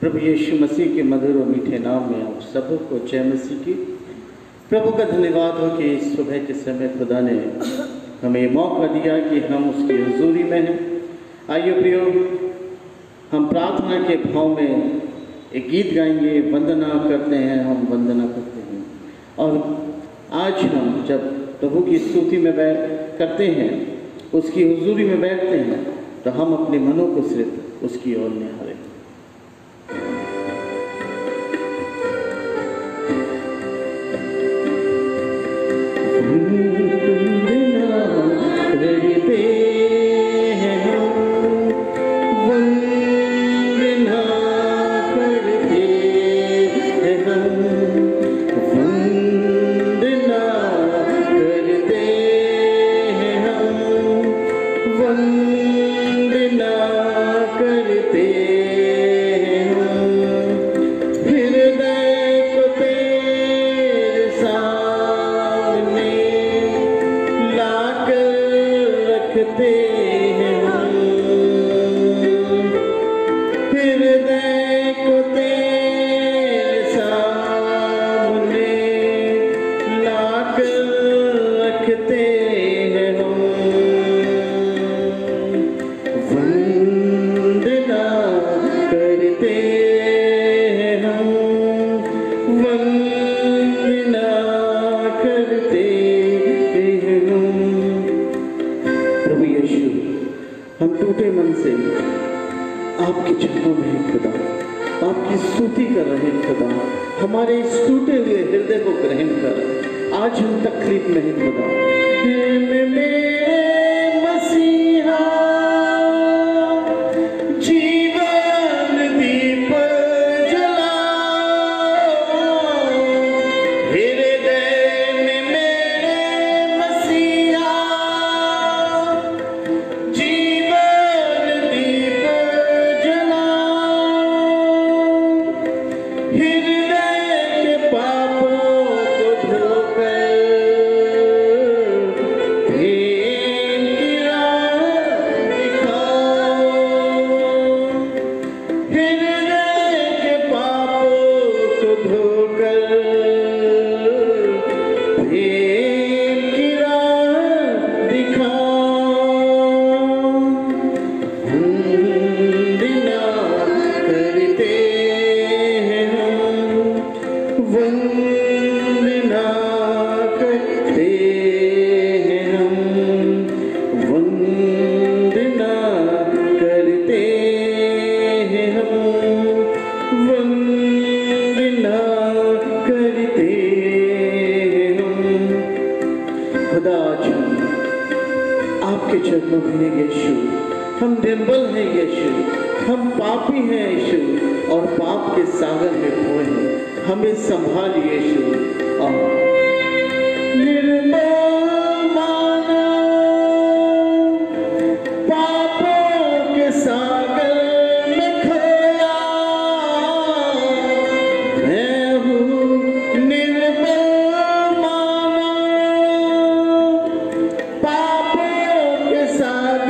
प्रभु यीशु मसीह के मधुर और मीठे नाम में आप सबको जय मसीह की। प्रभु का धन्यवाद हो कि इस सुबह के समय खुदा ने हमें मौका दिया कि हम उसकी हुजूरी में हैं। आइए प्रियो, हम प्रार्थना के भाव में एक गीत गाएंगे, वंदना करते हैं, हम वंदना करते हैं। और आज हम जब प्रभु की स्तुति में करते हैं, उसकी हुजूरी में बैठते हैं, तो हम अपने मनों को सिर्फ उसकी ओर निहारें। हमारे इस टूटे हुए हृदय को ग्रहण कर आज हम तकलीफ में हैं खुदा। मसीहा जीवन दीप जला, हृदय में मेरे मसीहा जीवन दीप जला, हम निर्बल हैं यीशु, हम पापी हैं यीशु, और पाप के सागर में खोए हैं। हमें संभाल यीशु। निर्बल माना पापों के सागर में खोया, मैं हूँ निर्बल माना पापों के सागर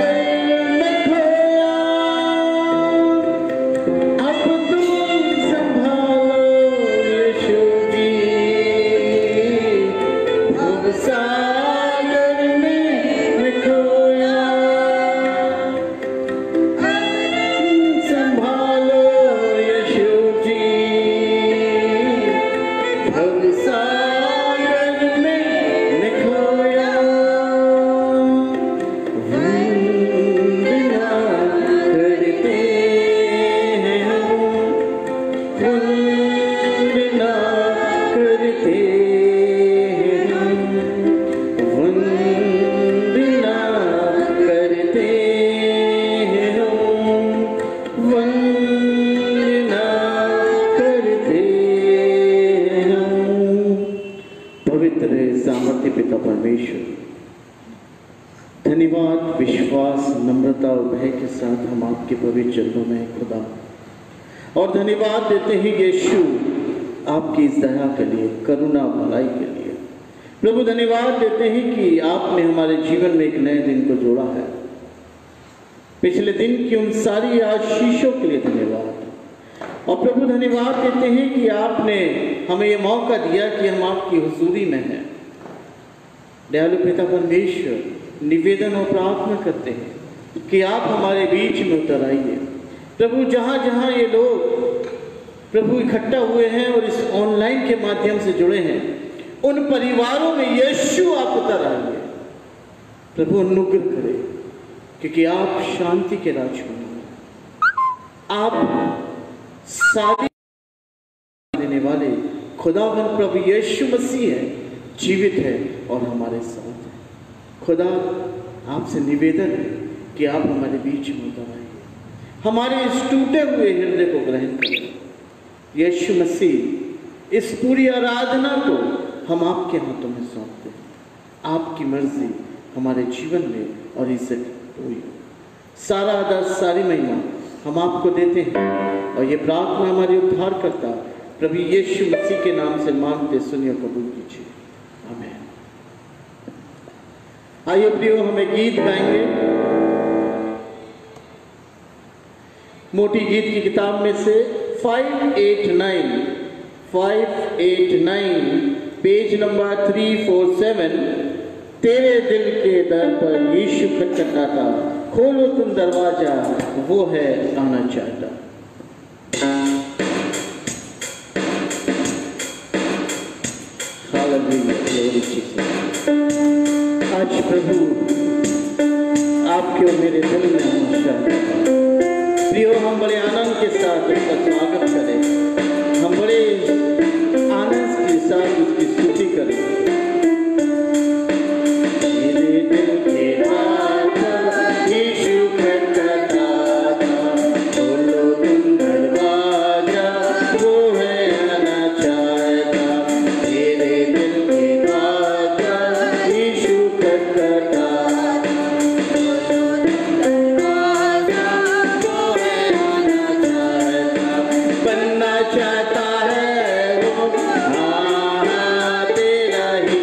धन्यवाद, विश्वास, नम्रता और भय के साथ हम आपके पवित्र चरणों में खुदा, और धन्यवाद देते हैं यीशु आपकी इस दया के लिए, करुणा भलाई के लिए। प्रभु धन्यवाद देते हैं कि आपने हमारे जीवन में एक नए दिन को जोड़ा है। पिछले दिन की उन सारी आशीषों के लिए धन्यवाद। और प्रभु धन्यवाद देते हैं कि आपने हमें ये मौका दिया कि हम आपकी हुजूरी में हैं। दयालु पिता परमेश्वर, निवेदन और प्रार्थना करते हैं कि आप हमारे बीच में उतर आइए। प्रभु जहाँ जहाँ ये लोग प्रभु इकट्ठा हुए हैं और इस ऑनलाइन के माध्यम से जुड़े हैं, उन परिवारों में यीशु आप उतर आइए। प्रभु अनुग्रह करें, क्योंकि आप शांति के राजकुमार हैं। आप शादी देने वाले खुदावन प्रभु यीशु मसीह है, जीवित है और हमारे साथ है। खुदा, आपसे निवेदन है कि आप हमारे बीच में उतर आइए, हमारे इस टूटे हुए हृदय को ग्रहण करें। यीशु मसीह, इस पूरी आराधना को हम आपके हाथों में सौंपते हैं। आपकी मर्जी हमारे जीवन में और इज्जत हुई। सारा आदर, सारी महिमा हम आपको देते हैं और ये प्रार्थना हमारे उद्धार करता प्रभु यीशु मसीह के नाम से मांगते सुनिए, कबूल कीजिए। आमीन। आइए प्रियो, हमें गीत गाएंगे। मोटी गीत की किताब में से 589 पेज नंबर 347। तेरे दिल के दर पर यीशु खटखटाता, खोलो तुम दरवाजा, वो है आना चाहता। आज प्रभु आपके और मेरे दिल में आना चाहता है। प्रियो, हम बड़े आनंद के साथ उसका स्वागत करें, हम बड़े आनंद के साथ उसकी स्तुति करें। मेरे दिल के राजा यीशु खटखटाता, खोलो तुम दरवाजा, वो है आना चाहता। मेरे दिल के राजा यीशु खटखटाता, चाहता है वो, हाँ तेरा ही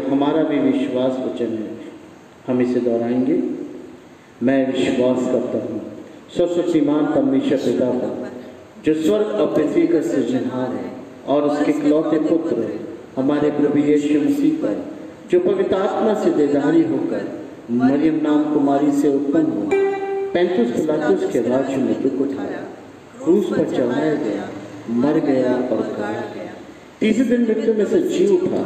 हमारा भी विश्वास वचन है। हम इसे दोहराएंगे। मैं विश्वास करता हूँ सर्वशक्तिमान परमेश्वर पिता पर, जो स्वर्ग और पृथ्वी का सृजनहार है, और उसके इकलौते पुत्र हमारे प्रभु यीशु मसीह पर, जो पवित्र आत्मा से देहधारी होकर मरियम नाम कुमारी से उत्पन्न हुआ, 35 पिलातुस के राज्य में दुख उठाया, क्रूस पर चढ़ाया गया, मर गया और गाड़ा गया, तीसरे दिन मृत्यु में से जी उठा,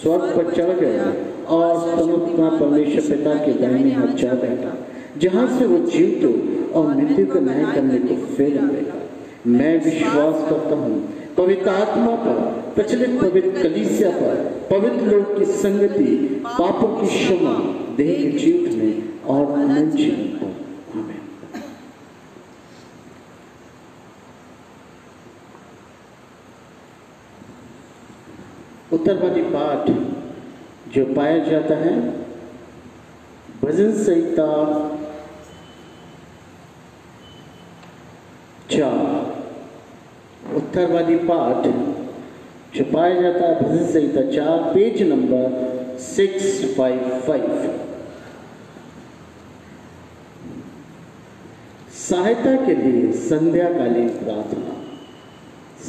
स्वर्ग पर चढ़ गया और सर्वोत्तम परमेश्वर पिता के दाहिने हाथ जा बैठा, जहाँ से वो जीवितों और मृत्यु का न्याय करने को फिर आएगा। मैं विश्वास करता हूँ पवित्र आत्मा पर, प्रचलित पवित्र कलीसिया पर, पवित्र लोग की संगति, पापों की क्षमा, देह के जीवने और अनंत जीवन पर। आमीन। उत्तरवादी पाठ जो पाया जाता है भजन संहिता 4। उत्तरवादी पाठ जो पाया जाता है भजन संहिता 4, पेज नंबर 655। सहायता के लिए संध्याकालीन प्रार्थना।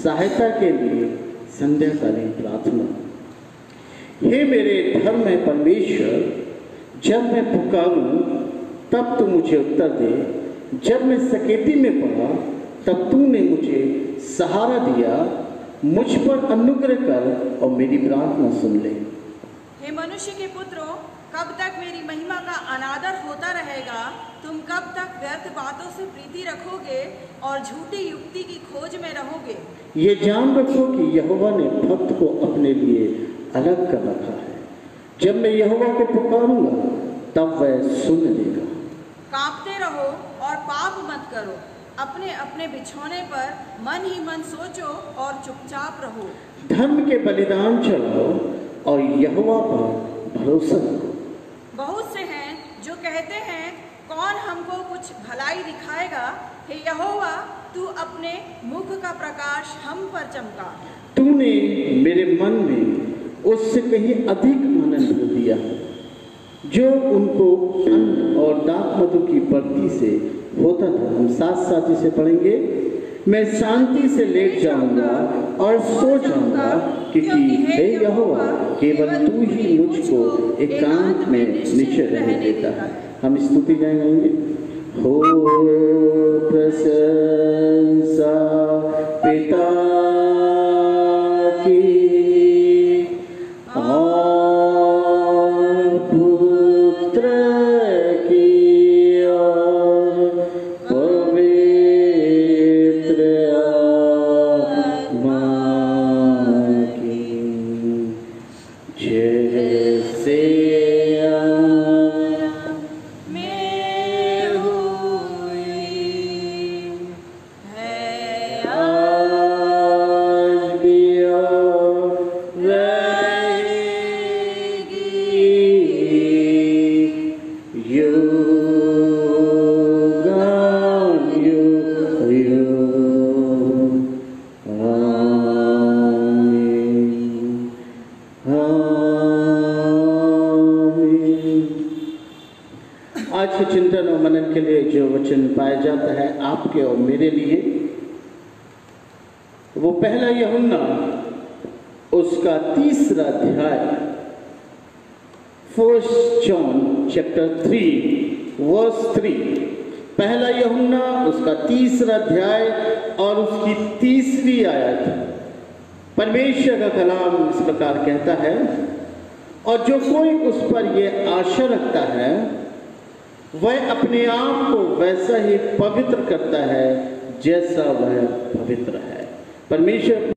सहायता के लिए संध्याकालीन प्रार्थना। हे मेरे धर्म में परमेश्वर, जब मैं पुकारूं तब तू मुझे उत्तर दे। जब मैं सकेती में पड़ा तब तूने मुझे सहारा दिया। मुझ पर अनुग्रह कर और मेरी प्रार्थना सुन ले। हे मनुष्य के पुत्रों, कब तक मेरी महिमा का अनादर होता रहेगा? तुम कब तक व्यर्थ बातों से प्रीति रखोगे और झूठी युक्ति की खोज में रहोगे? ये जान रखो कि यहोवा ने भक्त को अपने लिए अलग कर रखा है। जब मैं यहोवा को पुकारूंगा तब वह सुन लेगा। कांपते रहो और पाप मत करो। अपने अपने बिछौने पर मन ही मन सोचो और चुपचाप रहो। धर्म के बलिदान चढ़ाओ और यहोवा पर भरोसा करो। बहुत से हैं जो कहते हैं, कौन हमको कुछ भलाई दिखाएगा? हे यहोवा, तू अपने मुख का प्रकाश हम पर चमका। तूने मेरे मन में उससे कहीं अधिक आनंद दिया, जो उनको अन्न और दाख मधु की बढ़ती से होता था। हम साथ साथ इसे पढ़ेंगे। मैं शांति से लेट जाऊंगा और सो जाऊंगा, क्योंकि हे यहोवा, केवल तू ही मुझको एकांत में निश्चय रहने देता है। हम स्तुति गाएंगे। हो प्रशंसा पिता की और पुत्र की और पवित्र आत्मा की, जैसे चिंतन और मनन के लिए जो वचन पाया जाता है आपके और मेरे लिए, वो पहला यूहन्ना उसका 3 अध्याय, 1 John chapter 3 verse 3। पहला यूहन्ना उसका 3 अध्याय और उसकी 3री आयत। परमेश्वर का कलाम इस प्रकार कहता है, और जो कोई उस पर यह आशा रखता है वह अपने आप को वैसा ही पवित्र करता है जैसा वह पवित्र है। परमेश्वर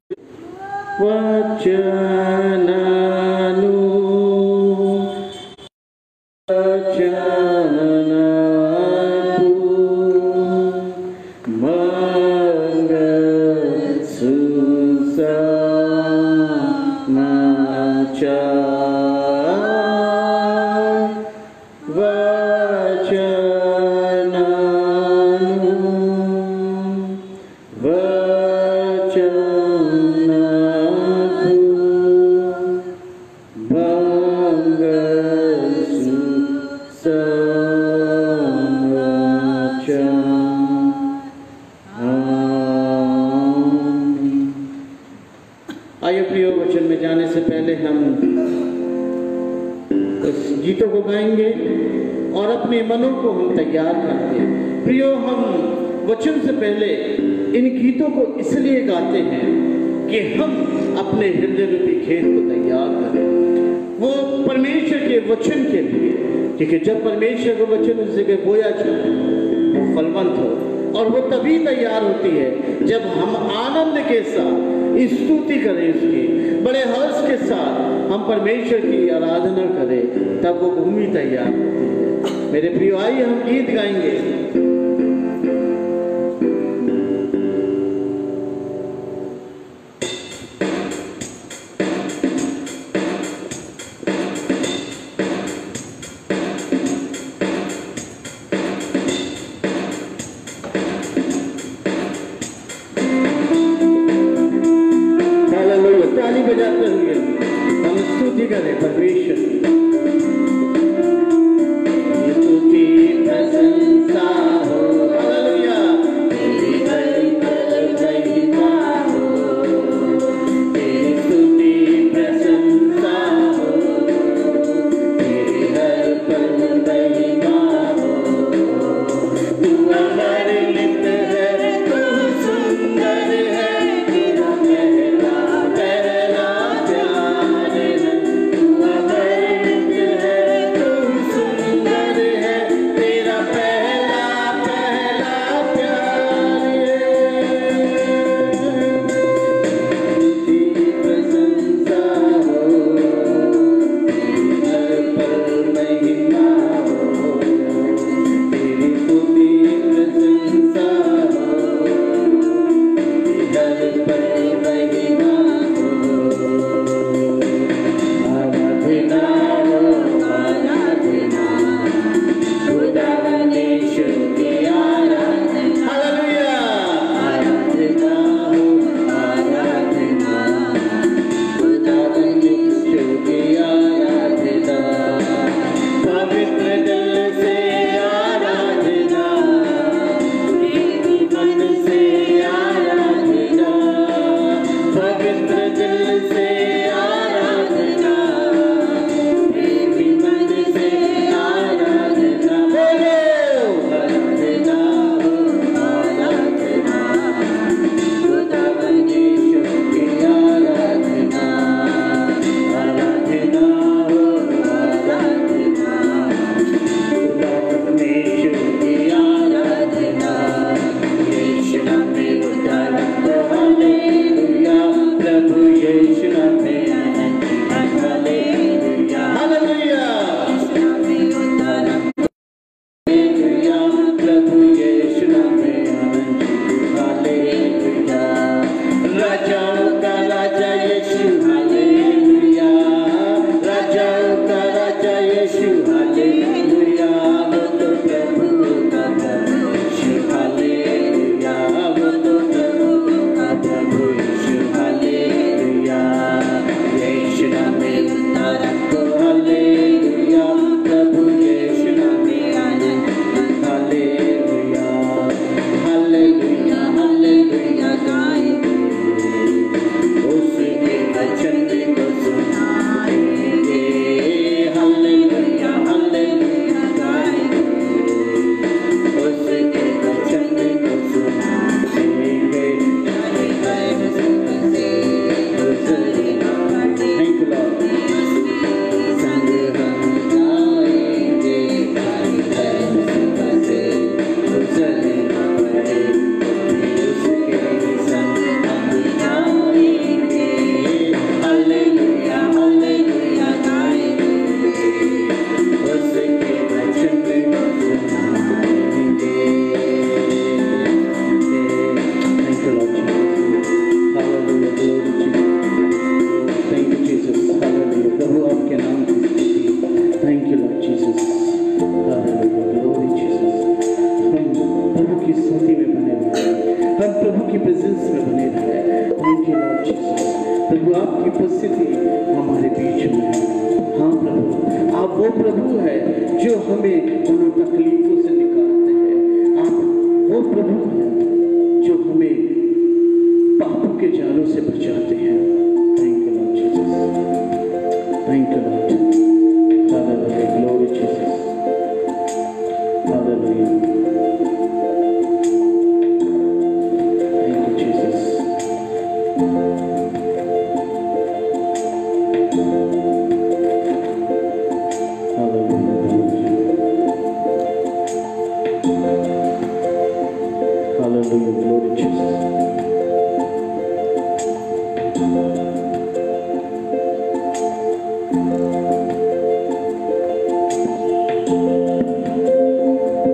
गीतों को गाएंगे और अपने मनों को हम तैयार करते हैं। प्रियो, हम वचन से पहले इन गीतों को इसलिए गाते हैं कि हम अपने हृदय रूपी खेत को तैयार करें, वो परमेश्वर के वचन के लिए, क्योंकि जब परमेश्वर का वचन उस जगह बोया जाए वो फलवंत हो, और वो तभी तैयार होती है जब हम आनंद के साथ स्तुति करें, उसकी बड़े हर्ष के साथ हम परमेश्वर की आराधना करें, तब वो भूमि तैयार होती है। मेरे प्रियो, आइए हम गीत गाएंगे। ताली बजाते हुए हम स्तुति करें परमेश्वर की। स्तुति प्रशंसा हो, हालेलुया, तेरी हर पल महिमा हो, तेरी स्तुति प्रशंसा हो, तेरी हर पल महिमा हो। तू हमारे नित्य है, तू सुंदर है, तेरा पहला प्रभु आपकी उपस्थिति हमारे बीच में है। हाँ प्रभु, आप वो प्रभु है जो हमें उन तकलीफों से निकालते हैं। आप वो प्रभु हैं जो हमें पापों के जालों से बचाते हैं। Thank you Lord Jesus, thank you Lord, hallelujah. Hallelujah, glory Jesus.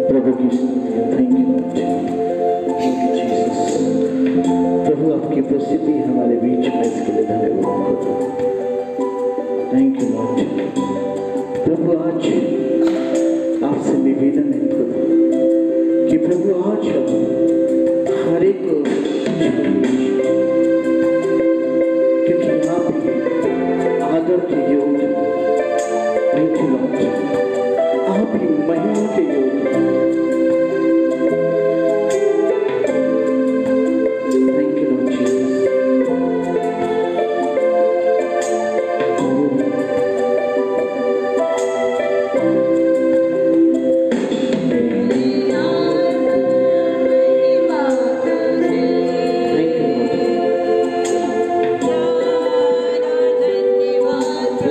प्रभु की स्तुति, थैंक यू जीसस। प्रभु आपकी उपस्थिति हमारे बीच में, इसके लिए धन्यवाद। Thank you Lord. प्रभु आज आपसे निवेदन है प्रभु कि प्रभु आज हर एक को, क्योंकि आप ही आदर के योग्य, थैंक यू लॉर्ड, आप ही महिमा के योग्य। Thank you Lord Jesus. धन्यवाद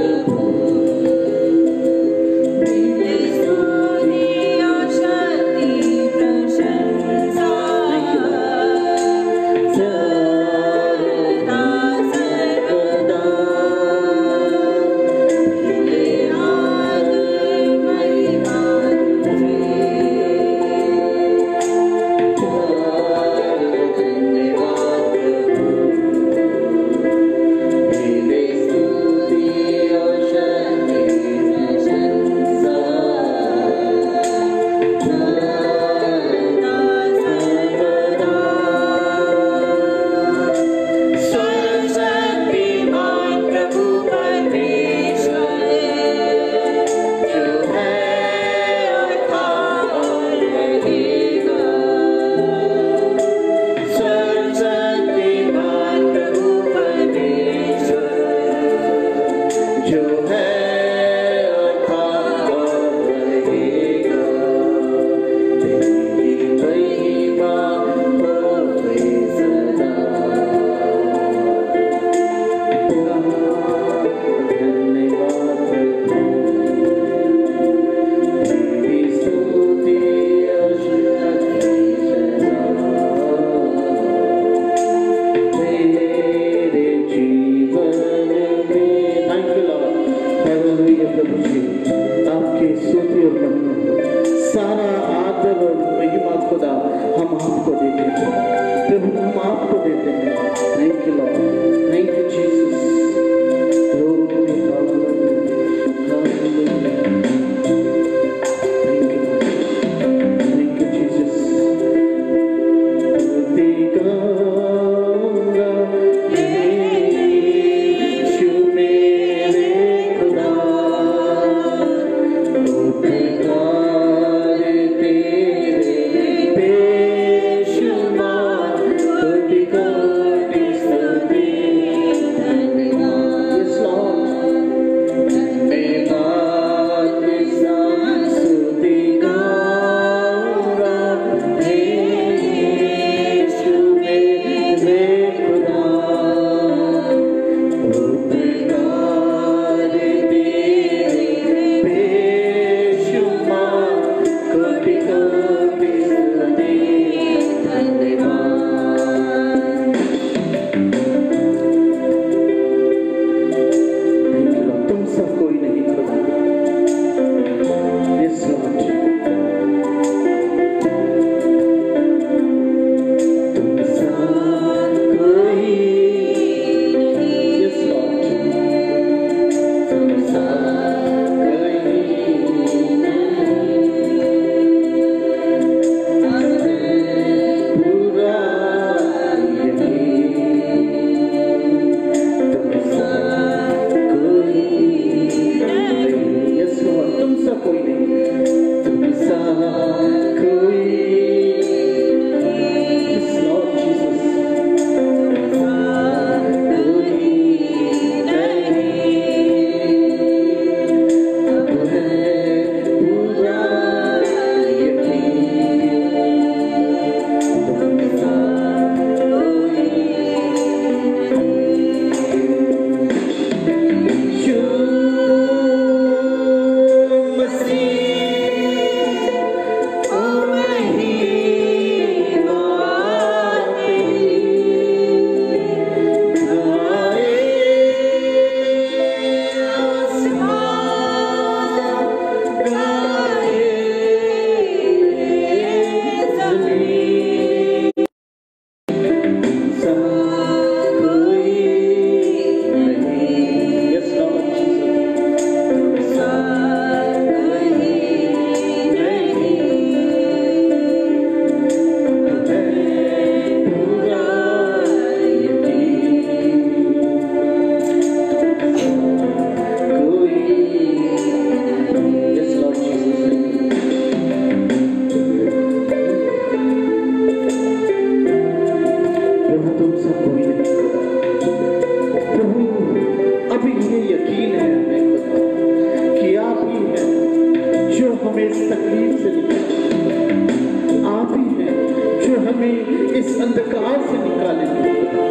हमें इस अंधकार से निकालेंगे खुदा।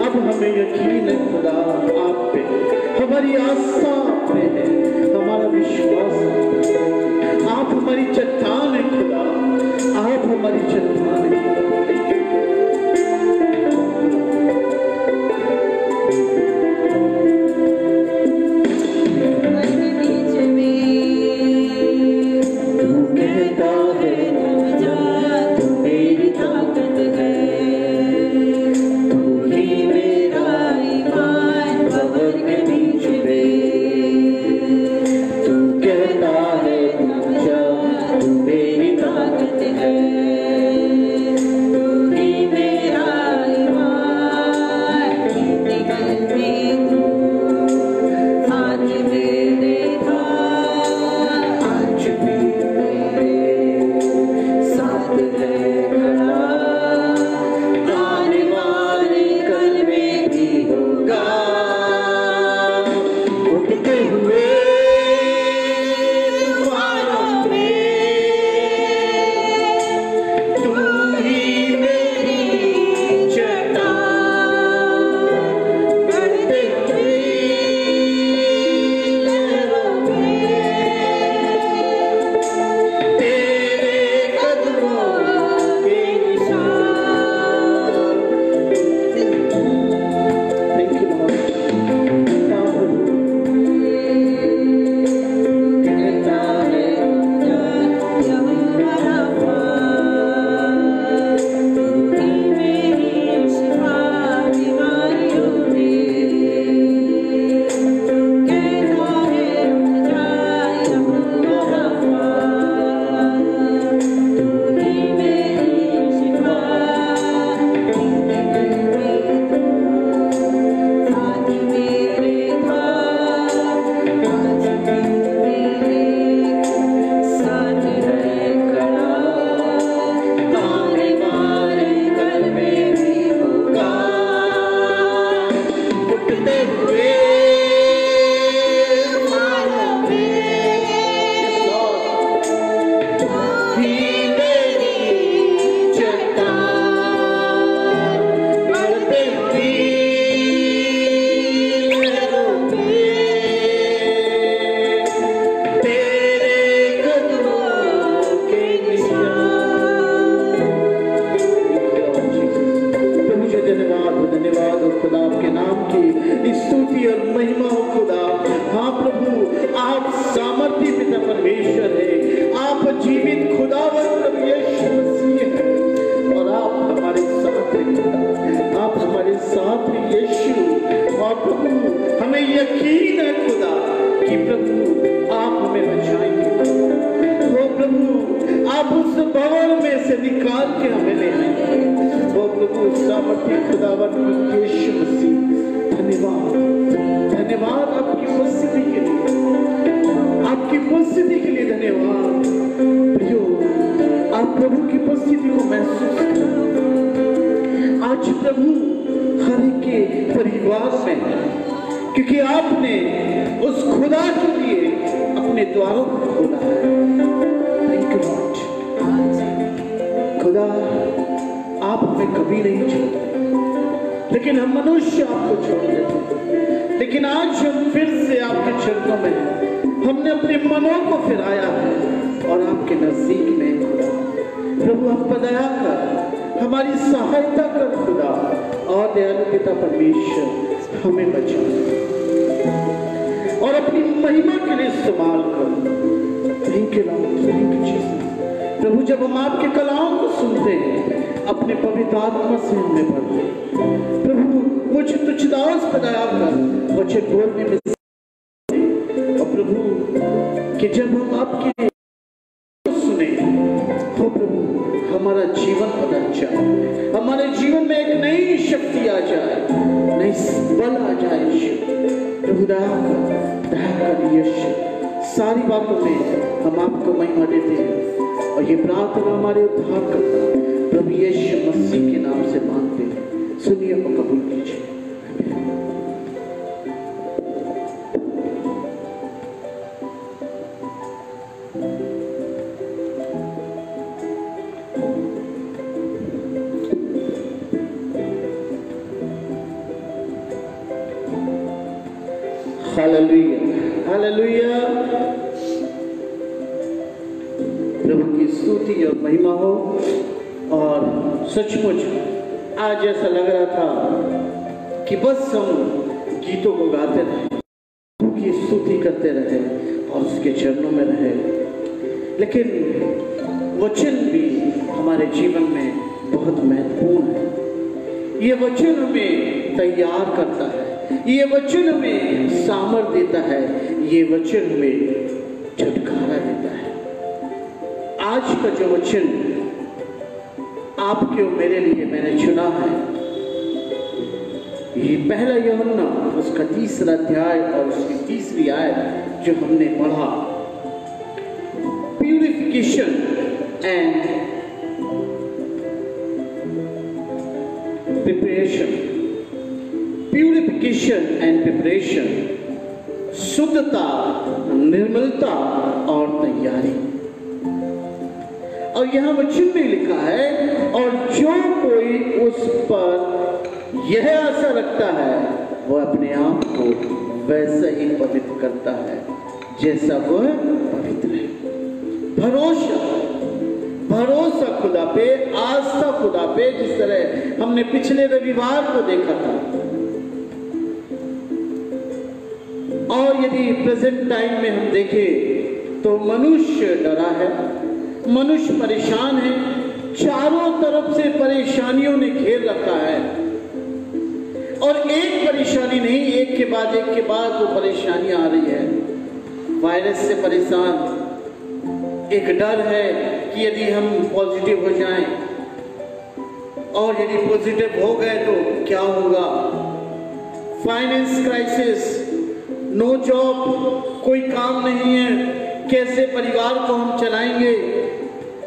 अब हमें यकीन है खुदा आप पे, हमारी आस्था आप पे है, हमारा विश्वास आप पे है। आप हमारी चट्टान है खुदा, आप हमारी चट्टान है खुदा। सारी बातों में हम आपको महिमा देते हैं और ये प्रार्थना हमारे उद्धारकर्ता प्रभु यीशु मसीह के नाम से मांगते हैं। सुनिए और कबूल कीजिए। Hallelujah hallelujah. प्रभु की स्तुति और महिमा हो। और सचमुच आज ऐसा लग रहा था कि बस हम गीतों को गाते रहे, प्रभु की स्तुति करते रहे और उसके चरणों में रहे, लेकिन वचन भी हमारे जीवन में बहुत महत्वपूर्ण है। ये वचन हमें तैयार करता है, ये वचन हमें सामर्थ्य देता है, ये वचन हमें छुटकारा देता है। आज का जो वचन आपके और मेरे लिए मैंने चुना है, ये पहला यूहन्ना उसका 3रा अध्याय और उसकी 3री आयत जो हमने पढ़ा, purification and preparation, purification and preparation, शुद्धता, निर्मलता और तैयारी। और यहां वचन में लिखा है, और जो कोई उस पर यह आशा रखता है वह अपने आप को वैसा ही पवित्र करता है जैसा वह पवित्र है। भरोसा खुदा पे, आस्था खुदा पे, जिस तरह हमने पिछले रविवार को देखा था। और यदि प्रेजेंट टाइम में हम देखें तो मनुष्य डरा है, मनुष्य परेशान है, चारों तरफ से परेशानियों ने घेर रखा है। और एक परेशानी नहीं, एक के बाद वो परेशानियां आ रही है। वायरस से परेशान, एक डर है कि यदि हम पॉजिटिव हो जाएं और यदि पॉजिटिव हो गए तो क्या होगा। फाइनेंस क्राइसिस, नो जॉब, कोई काम नहीं है, कैसे परिवार को हम चलाएंगे।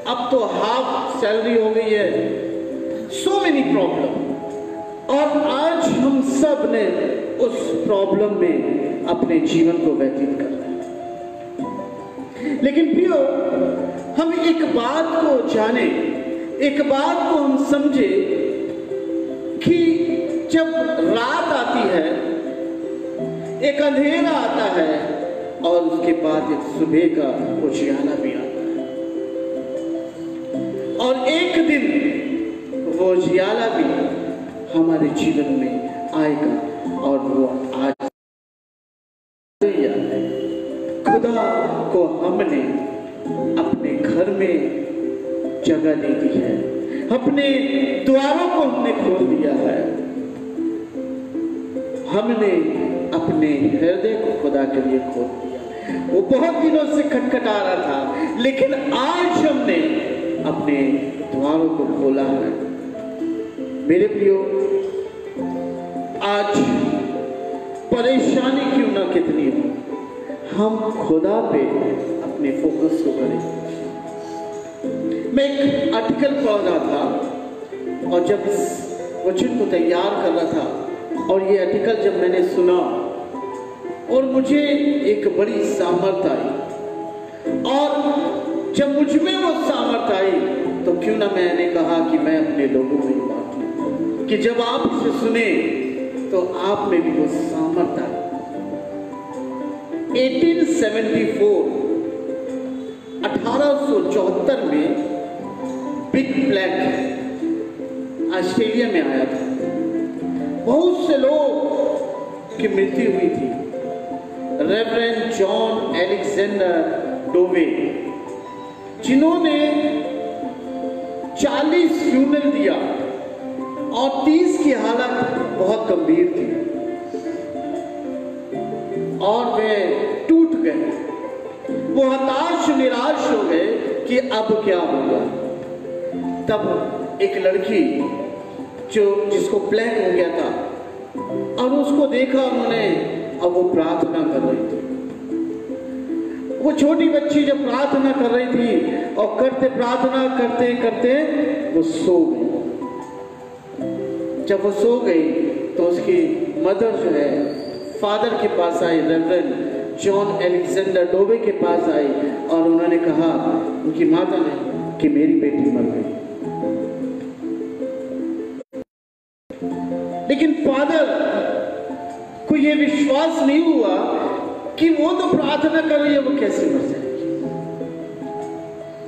अब तो हाफ सैलरी हो गई है। So many problem. और आज हम सब ने उस प्रॉब्लम में अपने जीवन को व्यतीत कर रहे हैं। लेकिन प्रियो, हम एक बात को जाने, एक बात को हम समझे कि जब रात आती है, एक अंधेरा आता है और उसके बाद एक सुबह का उजियारा भी आता है। और एक दिन वो उजियारा भी हमारे जीवन में आएगा और वो आज खुदा को हमने अपने घर में जगह दे दी है, अपने द्वारों को हमने खोल दिया है। हमने अपने हृदय को खुदा के लिए खोल दिया। वो बहुत दिनों से खटखटा रहा था, लेकिन आज हमने अपने द्वारों को खोला है। मेरे प्रियो, आज परेशानी क्यों ना कितनी हो, हम खुदा पे अपने फोकस को करें। मैं एक आर्टिकल पढ़ रहा था और जब इस वचन को तैयार कर रहा था और ये आर्टिकल जब मैंने सुना और मुझे एक बड़ी सामर्थ आई, और जब मुझ में वो सामर्थ आई तो क्यों ना मैंने कहा कि मैं अपने लोगों में बांटूं, कि जब आप इसे सुने तो आप में भी वो सामर्थ आई। 1874 में बिग प्लैग ऑस्ट्रेलिया में आया था। बहुत से लोग की मृत्यु हुई थी। रेवरेंड जॉन एलेक्जेंडर डोवे, जिन्होंने 40 फ्यूनल दिया और 30 की हालत बहुत गंभीर थी और वे टूट गए। वो हताश निराश हो गए कि अब क्या होगा। तब एक लड़की जिसको प्लेग हो गया था और उसको देखा उन्होंने, और वो प्रार्थना कर रही थी। वो छोटी बच्ची जब प्रार्थना कर रही थी और प्रार्थना करते करते वो सो गई। जब वो सो गई तो उसकी मदर जो है फादर के पास आई, रेवरेंड जॉन एलेक्जेंडर डोवे के पास आई और उन्होंने कहा, उनकी माता ने, कि मेरी बेटी मर गई। लेकिन फादर को ये विश्वास नहीं हुआ कि वो तो प्रार्थना कर रही है, वो कैसे मर जाएगी।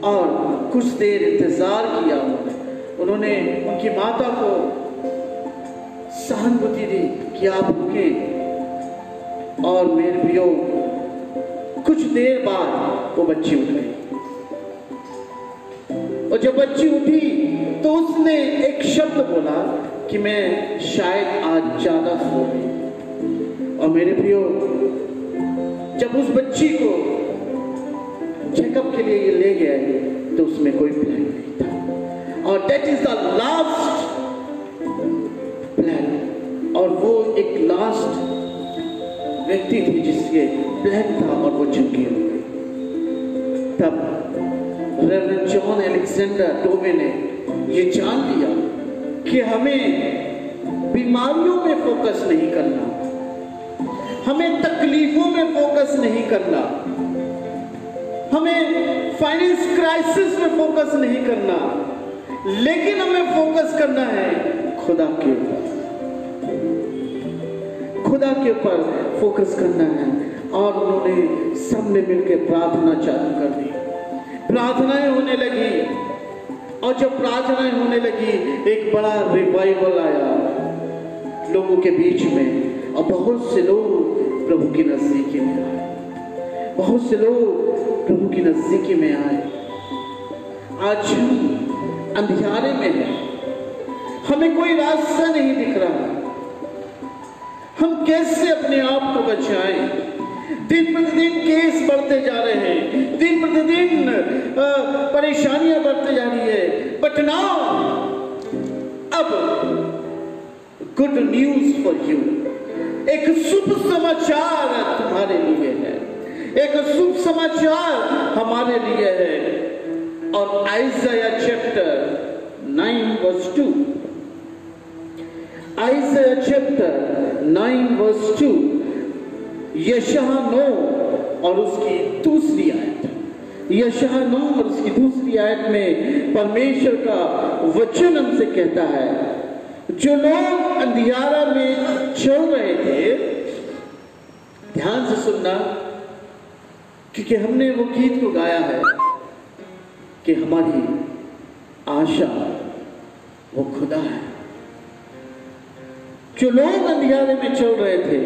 और कुछ देर इंतजार किया उन्होंने उनकी माता को सहानुभूति दी कि आप रुके। और मेरे प्रियो, कुछ देर बाद वो बच्ची उठ गई। और जब बच्ची उठी तो उसने एक शब्द बोला कि मैं शायद आज ज्यादा सो गई। और मेरे प्रियो, जब उस बच्ची को चेकअप के लिए ये ले गए तो उसमें कोई प्लान नहीं था। और that is the last plan. और वो एक लास्ट व्यक्ति थी जिसके प्लान था और वो चुकी हो गई। तब रेवरेंड जॉन अलेक्जेंडर डोवे ने ये जान लिया कि हमें बीमारियों में फोकस नहीं करना, हमें तकलीफों में फोकस नहीं करना, हमें फाइनेंस क्राइसिस में फोकस नहीं करना, लेकिन हमें फोकस करना है खुदा के ऊपर। खुदा के ऊपर फोकस करना है। और उन्होंने सबने मिलकर प्रार्थना चालू कर दी। प्रार्थनाएं होने लगी। और जब प्रार्थनाएं होने लगी, एक बड़ा रिवाइवल आया लोगों के बीच में। और बहुत से लोग प्रभु की नजदीकी में आए। बहुत से लोग प्रभु की नजदीकी में आए। आज हम अंधियारे में हैं, हमें कोई रास्ता नहीं दिख रहा। हम कैसे अपने आप को बचाएं? दिन प्रतिदिन केस बढ़ते जा रहे हैं, दिन प्रतिदिन परेशानियां बढ़ते जा रही है। बट नाउ, अब गुड न्यूज फॉर यू, एक शुभ समाचार तुम्हारे लिए है, एक शुभ समाचार हमारे लिए है। और Isaiah chapter 9 verse 2, Isaiah chapter 9 verse 2, यशायाह 9 और उसकी दूसरी आयत, यशायाह 9 और उसकी दूसरी आयत में परमेश्वर का वचन हमसे कहता है, जो लोग अंधियारा में चल रहे थे, ध्यान से सुनना, क्योंकि हमने वो गीत को गाया है कि हमारी आशा वो खुदा है। जो लोग अंधियारे में चल रहे थे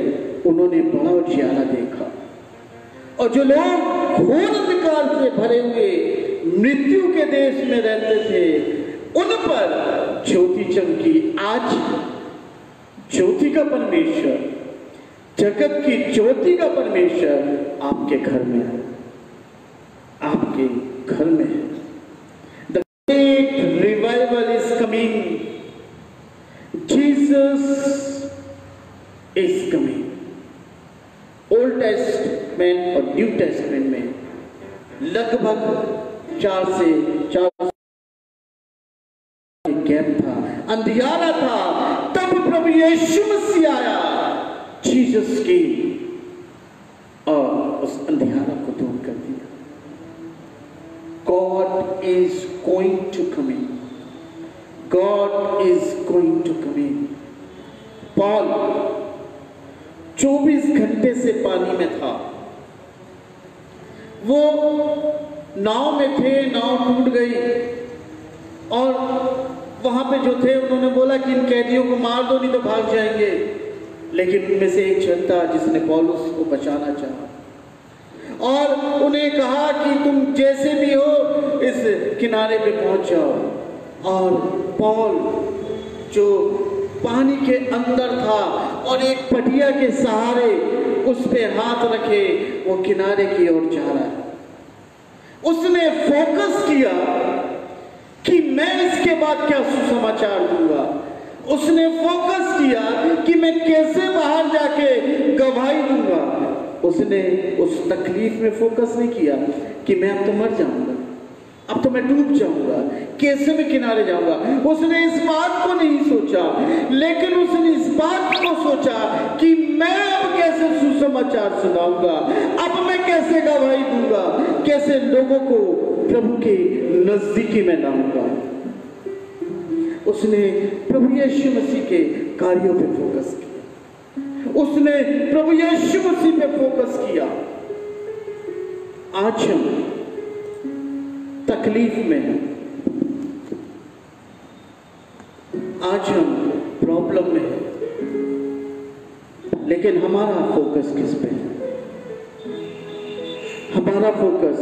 उन्होंने बड़ा उजियारा देखा। और जो लोग घोर अंधकार से भरे हुए मृत्यु के देश में रहते थे, उन पर ज्योति चमकी। आज ज्योति का परमेश्वर, जगत की ज्योति का परमेश्वर आपके घर में है, आपके घर में है। The great revival is coming, Jesus is coming. Old testament और न्यू टेस्टमेंट में लगभग 4 से 4 गैप था, अंधियारा था। तब प्रभु यीशु मसीह आया, जीसस की, और उस अंधियारा को दूर कर दिया। God is going to come in. God is going to come in. Paul 24 घंटे से पानी में था। वो नाव में थे, नाव टूट गई। और वहां पे जो थे उन्होंने बोला कि इन कैदियों को मार दो, नहीं तो भाग जाएंगे। लेकिन उनमें से एक जन था जिसने पौलुस को बचाना चाहा और उन्हें कहा कि तुम जैसे भी हो इस किनारे पे पहुंच जाओ। और पौल जो पानी के अंदर था और एक पटिया के सहारे उस पे हाथ रखे वो किनारे की ओर जा रहा है। उसने फोकस किया कि मैं इसके बाद क्या सुसमाचार दूंगा। उसने फोकस किया कि मैं कैसे बाहर जाके गवाही दूंगा। उसने उस तकलीफ में फोकस नहीं किया कि मैं अब तो मर जाऊंगा, अब तो मैं डूब जाऊंगा, कैसे मैं किनारे जाऊंगा। उसने इस बात को नहीं सोचा, लेकिन उसने इस बात को सोचा कि मैं अब कैसे सुसमाचार सुनाऊंगा, अब मैं कैसे गवाही दूंगा, कैसे लोगों को प्रभु के नजदीकी में लाऊंगा। उसने प्रभु यीशु मसीह के कार्यों पे फोकस किया। उसने प्रभु यीशु मसीह पे फोकस किया। आज हम तकलीफ में हैं, आज हम प्रॉब्लम में हैं, लेकिन हमारा फोकस किस पे है? हमारा फोकस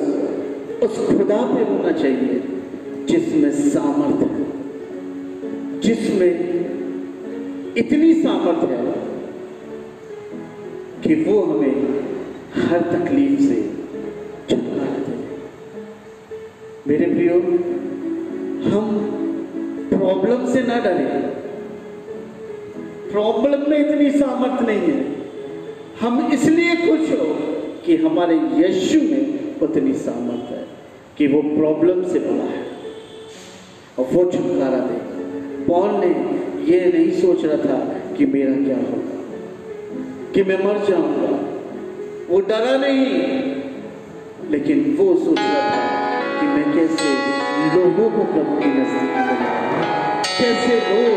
उस खुदा पे होना चाहिए जिसमें सामर्थ है, जिसमें इतनी सामर्थ है कि वो हमें हर तकलीफ से छुटकारा दे। मेरे प्रियो, हम प्रॉब्लम से ना डरे। प्रॉब्लम में इतनी सामर्थ नहीं है। हम इसलिए खुश हो कि हमारे यीशु में उतनी सामर्थ है कि वो प्रॉब्लम से बड़ा है और वो छुटकारा दे। पौल ने ये नहीं सोच रहा था कि मेरा क्या होगा, कि मैं मर जाऊंगा। वो डरा नहीं, लेकिन वो सोच रहा था कि मैं कैसे लोगों को प्रभु की नजदीक बनाऊं, कैसे लोग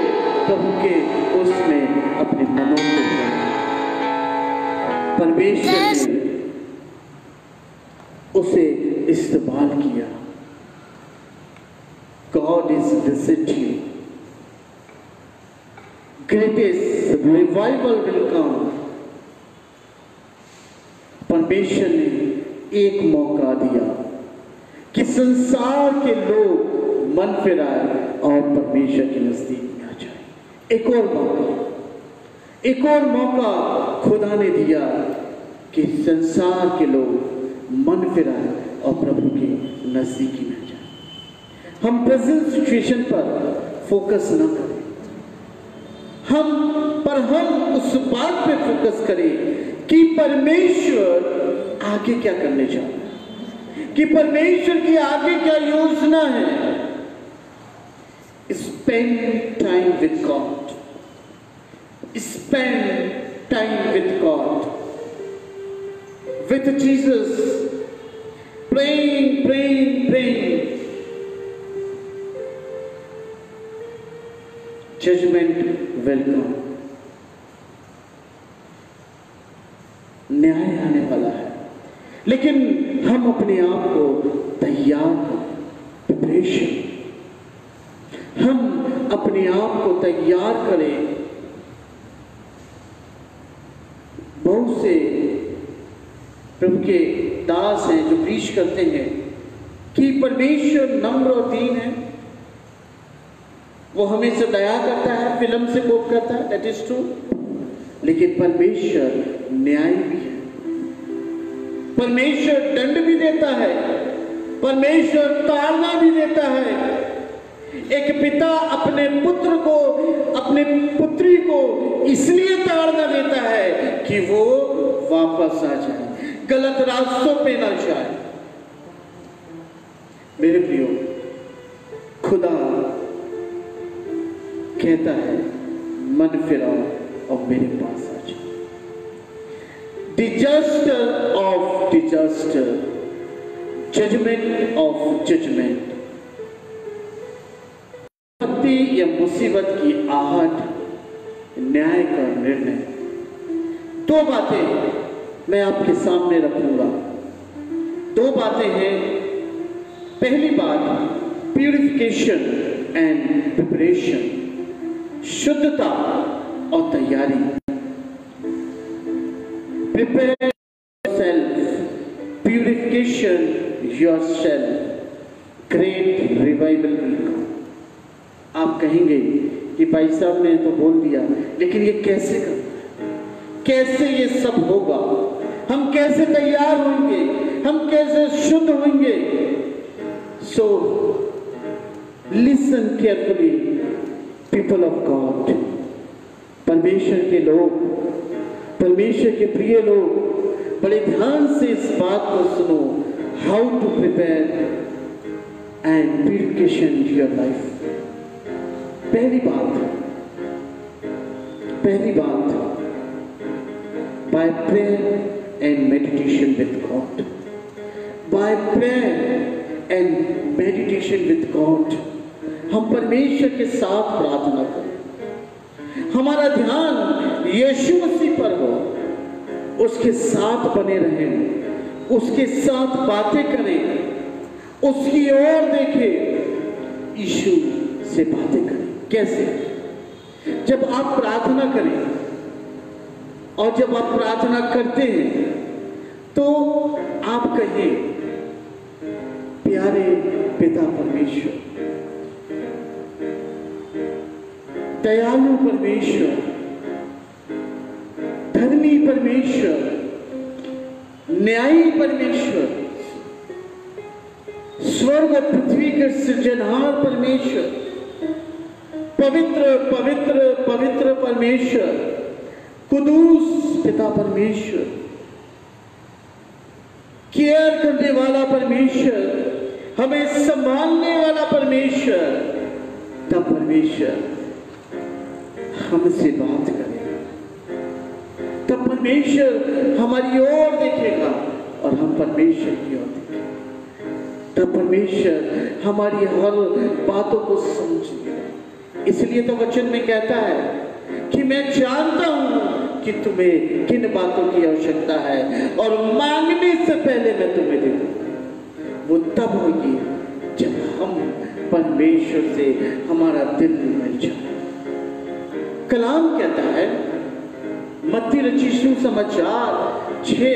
प्रभु के उसमें अपने मनों को बनाएं। परमेश्वर ने उसे इस्तेमाल किया। God is visiting you. Greatest revival will come. परमेश्वर ने एक मौका दिया कि संसार के लोग मन फिराए और परमेश्वर के नजदीक में आ जाए। एक और मौका खुदा ने दिया कि संसार के लोग मन फिराए और प्रभु के नजदीकी में आ जाए। हम प्रेजेंट सिचुएशन पर फोकस ना करें, हम उस बात पे फोकस करें कि परमेश्वर आगे क्या करने जा रहा है, कि परमेश्वर की आगे क्या योजना है। Spend time with God, spend time with God, with Jesus, praying praying praying. Judgement will come, न्याय आने वाला है, लेकिन हम अपने आप को तैयार करें। प्रिपरेशन, हम अपने आप को तैयार करें। बहुत से प्रभु के दास हैं जो प्रीच करते हैं कि परमेश्वर नम्र और दीन है, वो हमें से दया करता है, फिल्म से कोप करता है, दैट इज ट्रू, लेकिन परमेश्वर न्याय भी है। परमेश्वर दंड भी देता है, परमेश्वर ताड़ना भी देता है। एक पिता अपने पुत्र को, अपने पुत्री को इसलिए ताड़ना देता है कि वो वापस आ जाए, गलत रास्तों पे ना जाए। मेरे प्रियो, खुदा कहता है मन फिराओ और मेरे पास आ जाओ। Disaster of disaster, judgement of judgement. आपत्ति या मुसीबत की आहट, न्याय का निर्णय। दो बातें मैं आपके सामने रखूंगा। दो बातें हैं। पहली बात प्यूरिफिकेशन एंड प्रिपरेशन, शुद्धता और तैयारी। Prepare yourself, purification yourself, great revival will come. आप कहेंगे कि भाई साहब ने तो बोल दिया, लेकिन ये कैसे करना है, कैसे ये सब होगा, हम कैसे तैयार होंगे, हम कैसे शुद्ध होंगे? So listen carefully people of God, परमेश्वर के लोग, परमेश्वर के प्रिय लोग, बड़े ध्यान से इस बात को सुनो। How to prepare and purification your life. पहली बात by prayer and meditation with God, by prayer and meditation with God. हम परमेश्वर के साथ प्रार्थना करें, हम हमारा ध्यान यीशु मसीह पर हो, उसके साथ बने रहें, उसके साथ बातें करें, उसकी ओर देखें, यीशु से बातें करें। कैसे? जब आप प्रार्थना करें और जब आप प्रार्थना करते हैं तो आप कहें, प्यारे पिता परमेश्वर, दयालु परमेश्वर, धर्मी परमेश्वर, न्यायी परमेश्वर, स्वर्ग और पृथ्वी के सृजनहार परमेश्वर, पवित्र पवित्र पवित्र परमेश्वर, कुदूस पिता परमेश्वर, केयर करने वाला परमेश्वर, हमें संभालने वाला परमेश्वर, तब परमेश्वर हमसे बात करेगा, तब परमेश्वर हमारी ओर देखेगा और हम परमेश्वर की ओर देखेंगे, तब परमेश्वर हमारी हर बातों को समझेगा। इसलिए तो वचन में कहता है कि मैं जानता हूं कि तुम्हें किन बातों की आवश्यकता है और मांगने से पहले मैं तुम्हें दे दूंगा। वो तब होगी जब हम परमेश्वर से हमारा दिल मिल जाए। कलाम कहता है मत्ती रचित सुसमाचार 6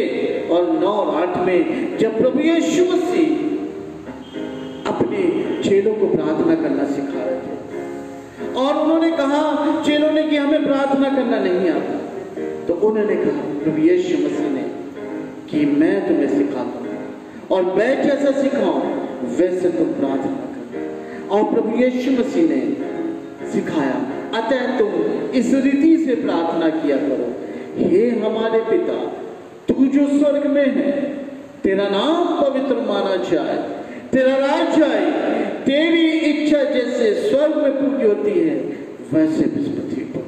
और 9 और 8 में, जब प्रभु यीशु मसीह अपने चेलों को प्रार्थना करना सिखा रहे थे और उन्होंने कहा, चेलों ने कि हमें प्रार्थना करना नहीं आता, तो उन्होंने कहा प्रभु यीशु मसीह ने कि मैं तुम्हें सिखाता हूं और मैं जैसा सिखाऊं वैसे तुम प्रार्थना करो। और प्रभु यीशु मसीह ने सिखाया, अतः तुम इस रीति से प्रार्थना किया करो, हे हमारे पिता तू जो स्वर्ग में है, तेरा नाम पवित्र माना जाए, तेरा राज्य आए, तेरी इच्छा जैसे स्वर्ग में पूरी होती है वैसे भी पृथ्वी पर।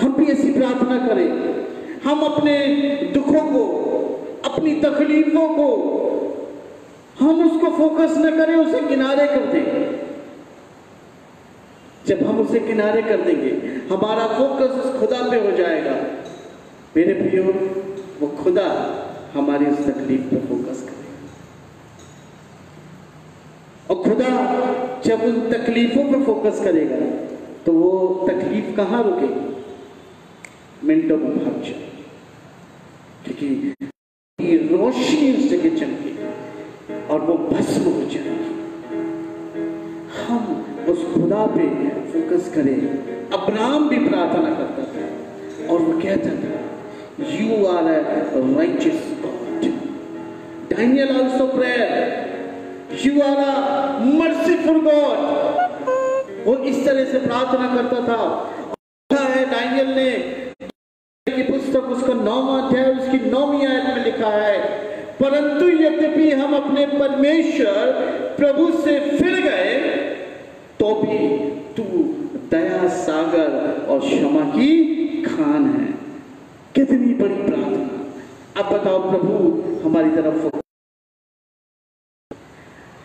हम भी ऐसी प्रार्थना करें, हम अपने दुखों को, अपनी तकलीफों को, हम उसको फोकस न करें, उसे किनारे कर दें। जब हम उसे किनारे कर देंगे, हमारा फोकस उस खुदा पे हो जाएगा। मेरे प्रियो, वो खुदा हमारी उस तकलीफ पे फोकस करेगा और खुदा जब उन तकलीफों पर फोकस करेगा तो वो तकलीफ कहां रुकेगी? मिनटों में भाग जाएगी, क्योंकि रोशनी उस जगह चमकेगी और वो भस्म हो जाएगी। हम उस खुदा पे फोकस करें। अब्राहम भी प्रार्थना करता था और वो कहता था, you are a righteous God. Daniel also prayer, you are a merciful God. वो इस तरह से प्रार्थना करता था। है डैनियल ने की पुस्तक उसका 9वां अध्याय उसकी 9वीं आयत में लिखा है, परंतु यद्यपि हम अपने परमेश्वर प्रभु से फिर गए तो भी तू दया सागर और क्षमा की खान है। कितनी बड़ी प्रार्थना। अब बताओ, प्रभु हमारी तरफ,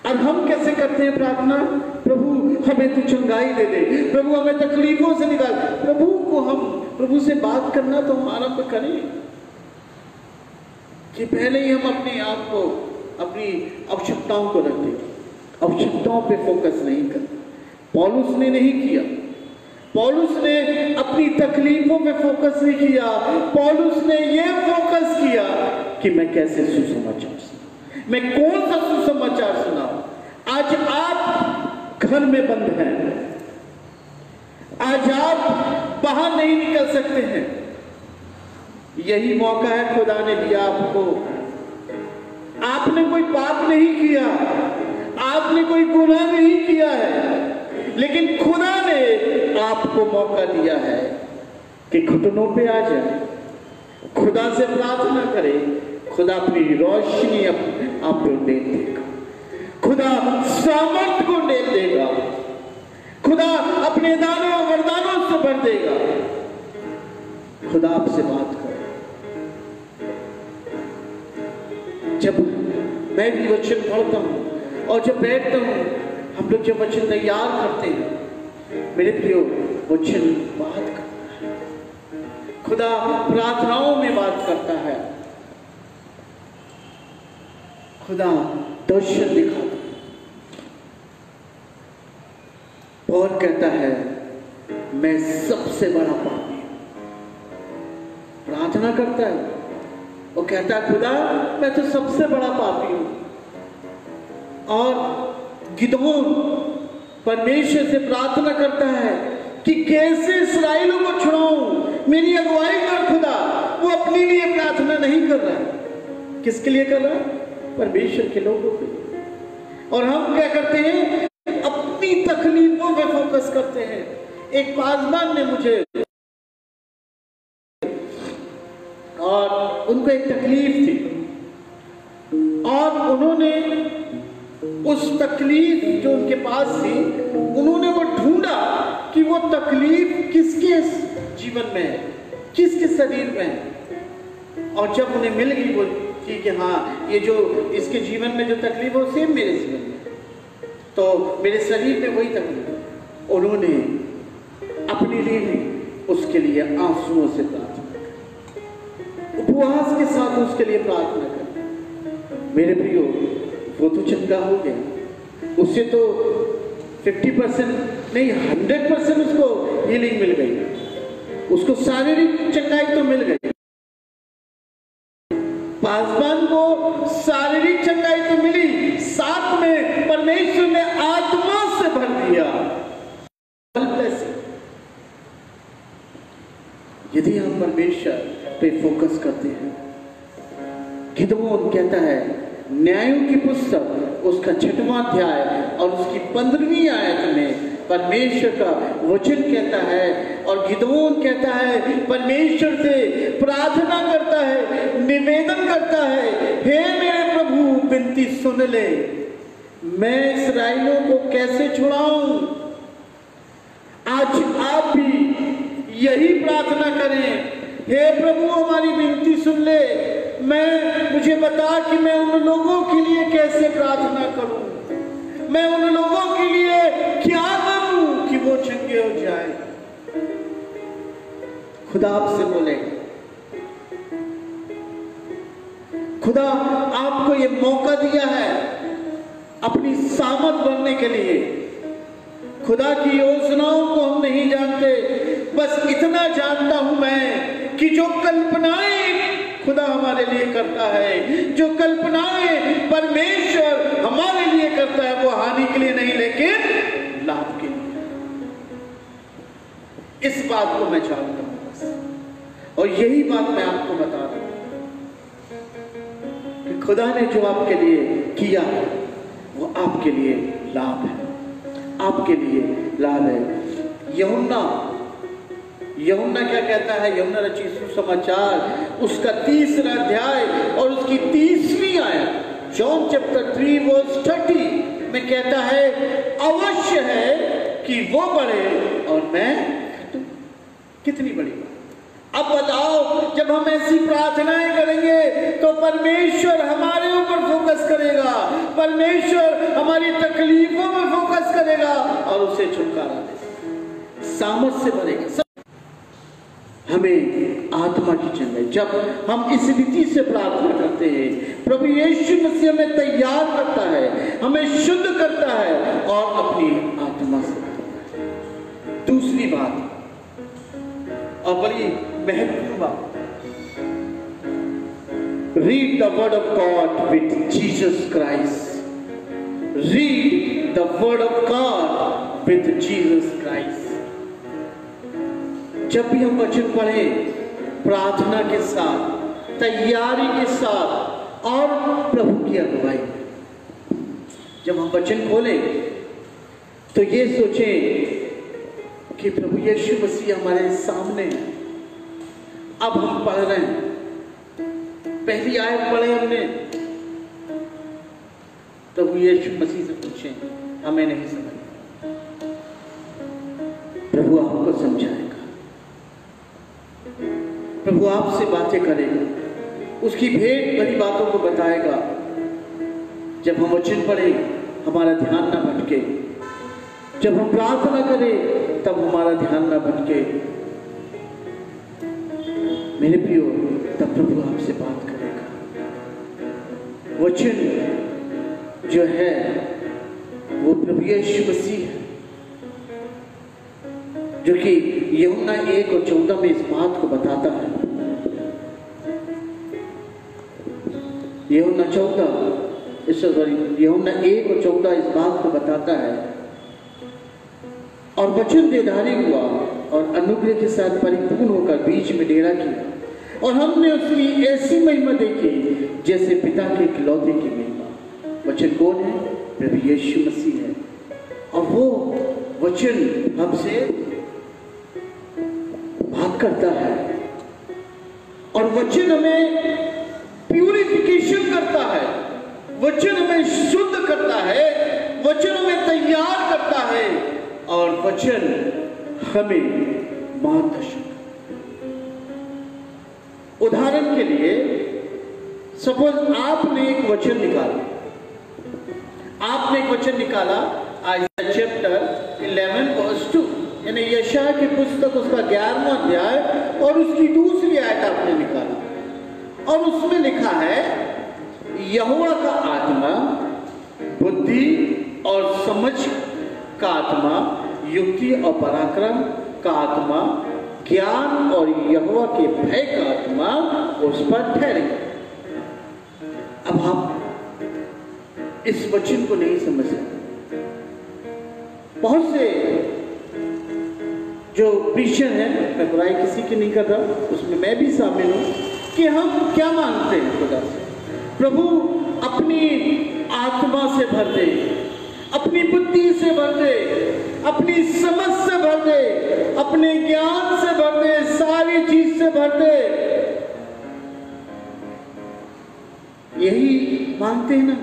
और हम कैसे करते हैं प्रार्थना? प्रभु हमें तू चंगाई दे दे, प्रभु हमें तकलीफों से निकाल। प्रभु से बात करना तो हम आरंभ करें कि पहले ही हम अपने आप को, अपनी आवश्यकताओं को रख दें, आवश्यकताओं पे फोकस नहीं करते। पौलुस ने नहीं किया, पौलुस ने अपनी तकलीफों पे फोकस नहीं किया, पौलुस ने यह फोकस किया कि मैं कैसे सुसमाचार सुनाऊं, मैं कौन सा सुसमाचार सुनाऊं। आज आप घर में बंद हैं, आज आप बाहर नहीं निकल सकते हैं, यही मौका है खुदा ने दिया आपको। आपने कोई पाप नहीं किया, आपने कोई गुनाह नहीं किया है, लेकिन खुदा ने आपको मौका दिया है कि घुटनों पे आ जाए, खुदा से प्रार्थना करें। खुदा अपनी रोशनी आप को दे देगा, खुदा सामर्थ को दे देगा, खुदा अपने दानों और वरदानों से भर देगा। खुदा आपसे बात करे। जब मैं भी वचन पढ़ता हूं और जब बैठता हूं, हम लोग जब वचन तैयार करते हैं, मेरे प्रियो, वचन बात करता है। खुदा प्रार्थनाओं में बात करता है, खुदा दर्शन दिखाता है। पौल कहता है मैं सबसे बड़ा पापी हूं। प्रार्थना करता है और कहता है खुदा मैं तो सबसे बड़ा पापी हूं। और गिदोन परमेश्वर से प्रार्थना करता है कि कैसे इस्राएलियों को छुड़ाऊं, मेरी अगुवाई कर खुदा। वो अपने लिए प्रार्थना नहीं कर रहा है, किसके लिए कर रहा है? परमेश्वर के लोगों के लिए। और हम क्या करते हैं? अपनी तकलीफों पे फोकस करते हैं। एक पासवान ने मुझे, और उनको एक तकलीफ थी और उन्होंने उस तकलीफ जो उनके पास थी, उन्होंने वो ढूंढा कि वो तकलीफ किसके जीवन में है, किसके शरीर में है। और जब उन्हें मिल गई वो कि हाँ ये जो इसके जीवन में जो तकलीफ है वो सेम मेरे जीवन में, तो मेरे शरीर में वही तकलीफ है। उन्होंने अपने लिए नहीं, उसके लिए आंसुओं से प्रार्थना करी, उपवास के साथ उसके लिए प्रार्थना करी। मेरे प्रियो, वो तो चंगा हो गया, उससे तो 50% नहीं 100% उसको हीलिंग मिल गई, उसको शारीरिक चंगाई तो मिल गई। पासवान को शारीरिक चंगाई तो मिली, साथ में परमेश्वर ने आत्मा से भर दिया। यदि हम परमेश्वर पे फोकस करते हैं, गिदोन कहता है न्यायों की पुस्तक उसका 6वां अध्याय और उसकी 15वीं आयत में परमेश्वर का वचन कहता है, और गिदोन कहता है परमेश्वर से प्रार्थना करता है, निवेदन करता है, हे मेरे प्रभु विनती सुन ले, मैं इस्राएलियों को कैसे छुड़ाऊं। आज आप भी यही प्रार्थना करें, हे प्रभु हमारी विनती सुन ले, मुझे बता कि मैं उन लोगों के लिए कैसे प्रार्थना करूं, मैं उन लोगों के लिए क्या करूं कि वो चंगे हो जाए। खुदा आपसे बोलेगा, खुदा आपको ये मौका दिया है अपनी सामत बनने के लिए। खुदा की योजनाओं को हम नहीं जानते, बस इतना जानता हूं मैं कि जो कल्पनाएं खुदा हमारे लिए करता है, जो कल्पनाएं परमेश्वर हमारे लिए करता है, वो हानि के लिए नहीं लेकिन लाभ के लिए। इस बात को मैं जानता हूं बस, और यही बात मैं आपको बता रहा हूं कि खुदा ने जो आपके लिए किया है वो आपके लिए लाभ है, आपके लिए लाभ है। यूहन्ना क्या कहता है? यूहन्ना रचित सुसमाचार उसका 3रा अध्याय और उसकी 30वीं आयत, जॉन चैप्टर 3 वर्स 30 में कहता है अवश्य है कि वो बढ़े और मैं घटूं। कितनी बड़ी बात। अब बताओ, जब हम ऐसी प्रार्थनाएं करेंगे तो परमेश्वर हमारे ऊपर फोकस करेगा, परमेश्वर हमारी तकलीफों में फोकस करेगा और उसे छुटकारा देगा, सामर्थ से भरेगा। हमें आत्मा की चंगाई, जब हम इस रीति से प्रार्थना करते हैं, प्रभु यीशु मसीह हमें तैयार करता है, हमें शुद्ध करता है और अपनी आत्मा से भरता है। दूसरी बात और बड़ी महत्वपूर्ण बात, read the word of God with Jesus Christ. Read the word of God with Jesus Christ. जब भी हम वचन पढ़ें प्रार्थना के साथ, तैयारी के साथ और प्रभु की अगुवाई, जब हम वचन खोलें तो ये सोचें कि प्रभु यीशु मसीह हमारे सामने है। अब हम पढ़ रहे हैं, पहली आयत पढ़े हमने, प्रभु यीशु मसीह से पूछें, हमें नहीं समझ, प्रभु आपको समझाएगा, प्रभु आपसे बातें करेगा, उसकी भेंट भरी बातों को बताएगा। जब हम वचन पढ़े हमारा ध्यान ना भटके, जब हम प्रार्थना करें तब हमारा ध्यान ना भटके। मेरे प्रियो, तब प्रभु आपसे बात करेगा। वचन जो है वो प्रभु यीशु मसीह है, जो कि यूहन्ना 1:14 में इस बात को बताता है। यूहन्ना 1:14 इस बात को बताता है, और वचन देहधारी हुआ और अनुग्रह के साथ परिपूर्ण होकर बीच में डेरा किया, और हमने उसकी ऐसी महिमा देखी जैसे पिता के इकलौते की महिमा। वचन कौन है? प्रभु यीशु मसीह है। और वो वचन हमसे बात करता है, और वचन हमें प्यूरिफिकेशन करता है, वचन हमें शुद्ध करता है, वचन हमें तैयार करता है, और वचन हमें मार्गदर्शन। उदाहरण के लिए, सपोज आपने एक वचन निकाला, आइज़ाया चैप्टर 11:2, यानी यशायाह की पुस्तक उसका 11वां अध्याय और उसकी दूसरी आयत आपने निकाला, और उसमें लिखा है, यहोवा का आत्मा बुद्धि और समझ का आत्मा, युक्ति और पराक्रम का आत्मा, ज्ञान और यहोवा के भय का आत्मा उस पर ठहरेगा। अब आप इस वचन को नहीं समझ सकते। बहुत से जो क्रिश्चियन हैं, मैं बुराई किसी की नहीं कर रहा, उसमें मैं भी शामिल हूं, कि हम क्या मांगते हैं खुदा से? प्रभु अपनी आत्मा से भर दे, अपनी बुद्धि से भर दे, अपनी समझ से भर दे, अपने ज्ञान से भर दे, सारी चीज से भर दे। यही मांगते हैं ना?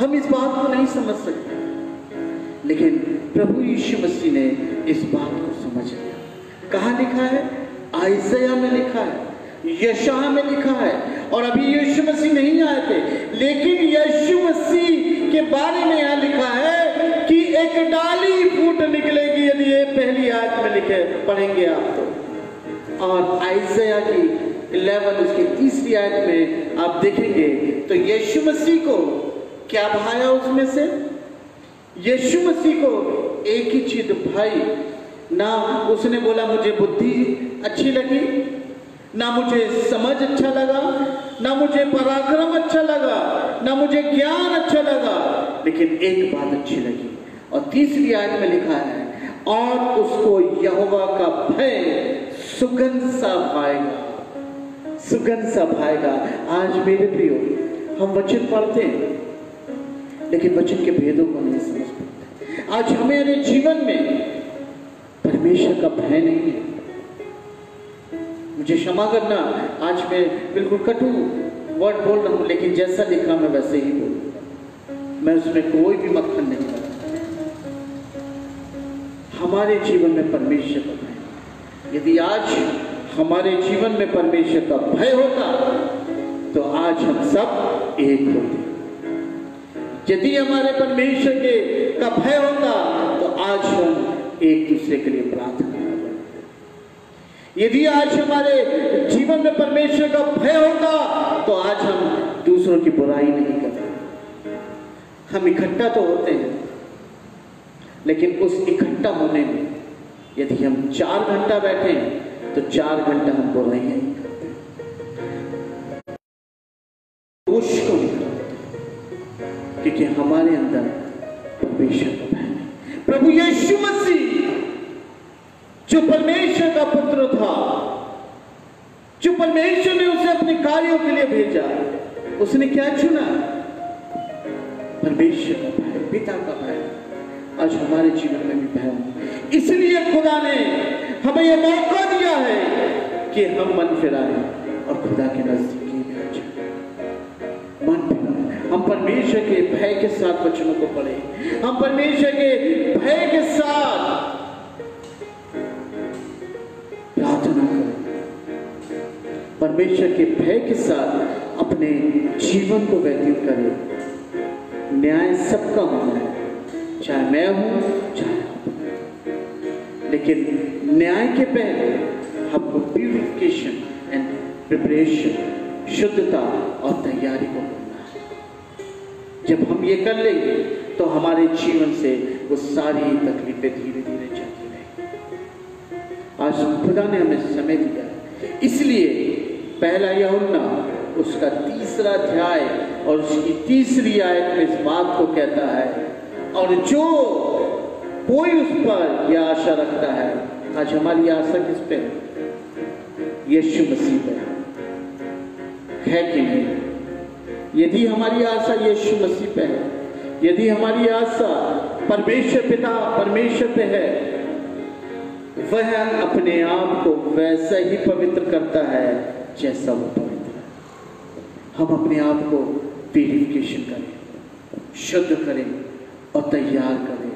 हम इस बात को नहीं समझ सकते, लेकिन प्रभु यीशु मसीह ने इस बात को समझ लिया। कहाँ लिखा है? आइज़ाया में लिखा है, यशायाह में लिखा है। और अभी यीशु मसीह नहीं आए थे, लेकिन यीशु मसीह के बारे में यहाँ लिखा है कि एक डाली फूट निकलेगी। यदि ये पहली आयत में लिखे पढ़ेंगे आप तो, और आइज़ाया की 11 उसकी तीसरी आयत में आप देखेंगे तो यीशु मसीह को क्या भाया उसमें से? यीशु मसीह को एक ही चीज भाई, ना उसने बोला मुझे बुद्धि अच्छी लगी, ना मुझे समझ अच्छा लगा, ना मुझे पराक्रम अच्छा लगा, ना मुझे ज्ञान अच्छा लगा, लेकिन एक बात अच्छी लगी। और तीसरी आयत में लिखा है, और उसको यहोवा का भय सुगंध सा भाएगा, सुगंध सा भाएगा। आज मेरे प्रियो, हम वचन पढ़ते हैं लेकिन वचन के भेदों को नहीं समझ पाते। आज हमारे जीवन में परमेश्वर का भय नहीं है। मुझे क्षमा करना, आज मैं बिल्कुल कटु वर्ड बोल रहा हूं, लेकिन जैसा लिखा मैं वैसे ही बोलूंगा, मैं उसमें कोई भी मक्खन नहीं करता। हमारे जीवन में परमेश्वर का भय, यदि आज हमारे जीवन में परमेश्वर का भय होता तो आज हम सब एक होते। यदि हमारे परमेश्वर के का भय होता तो आज हम एक दूसरे के लिए प्रार्थना करते। यदि आज हमारे जीवन में परमेश्वर का भय होता तो आज हम दूसरों की बुराई नहीं करते। हम इकट्ठा तो होते हैं, लेकिन उस इकट्ठा होने में यदि हम 4 घंटा बैठे तो 4 घंटा हम बुराइयां नहीं करते, दोष को नहीं करते, क्योंकि हमारे अंदर परमेश्वर का भय नहीं। प्रभु यीशु मसीह जो परमेश्वर का पुत्र था, जो परमेश्वर ने उसे अपने कार्यों के लिए भेजा, उसने क्या चुना? परमेश्वर का भय, पिता का भय। आज हमारे जीवन में भी भय, इसलिए खुदा ने हमें यह मौका दिया है कि हम मन फिराएं और खुदा के नजदीकी में आ जाएं। मन फिराएं, हम परमेश्वर के भय के साथ वचनों को पढ़ें, हम परमेश्वर के भय के साथ प्रार्थना करें, परमेश्वर के भय के साथ अपने जीवन को व्यतीत करें। न्याय सबका होना है, चाहे मैं हूं चाहे आप, लेकिन न्याय के पहले हमको प्यूरिफिकेशन एंड प्रिपरेशन, शुद्धता और तैयारी को करना है। जब हम ये कर लेंगे तो हमारे जीवन से वो सारी तकलीफें धीरे धीरे जाती रहेंगी। आज खुदा ने हमें समय दिया, इसलिए पहला यूहन्ना उसका 3रा अध्याय और उसकी 3री आयत में इस बात को कहता है, और जो कोई उस पर यह आशा रखता है। आज हमारी आशा किस पे है? यीशु मसीह पे है कि नहीं? यदि हमारी आशा यीशु मसीह पे है, यदि हमारी आशा परमेश्वर पिता परमेश्वर पे है, वह अपने आप को वैसा ही पवित्र करता है जैसा वो पवित्र है। हम अपने आप को प्यूरिफिकेशन करें, शुद्ध करें और तैयार करें।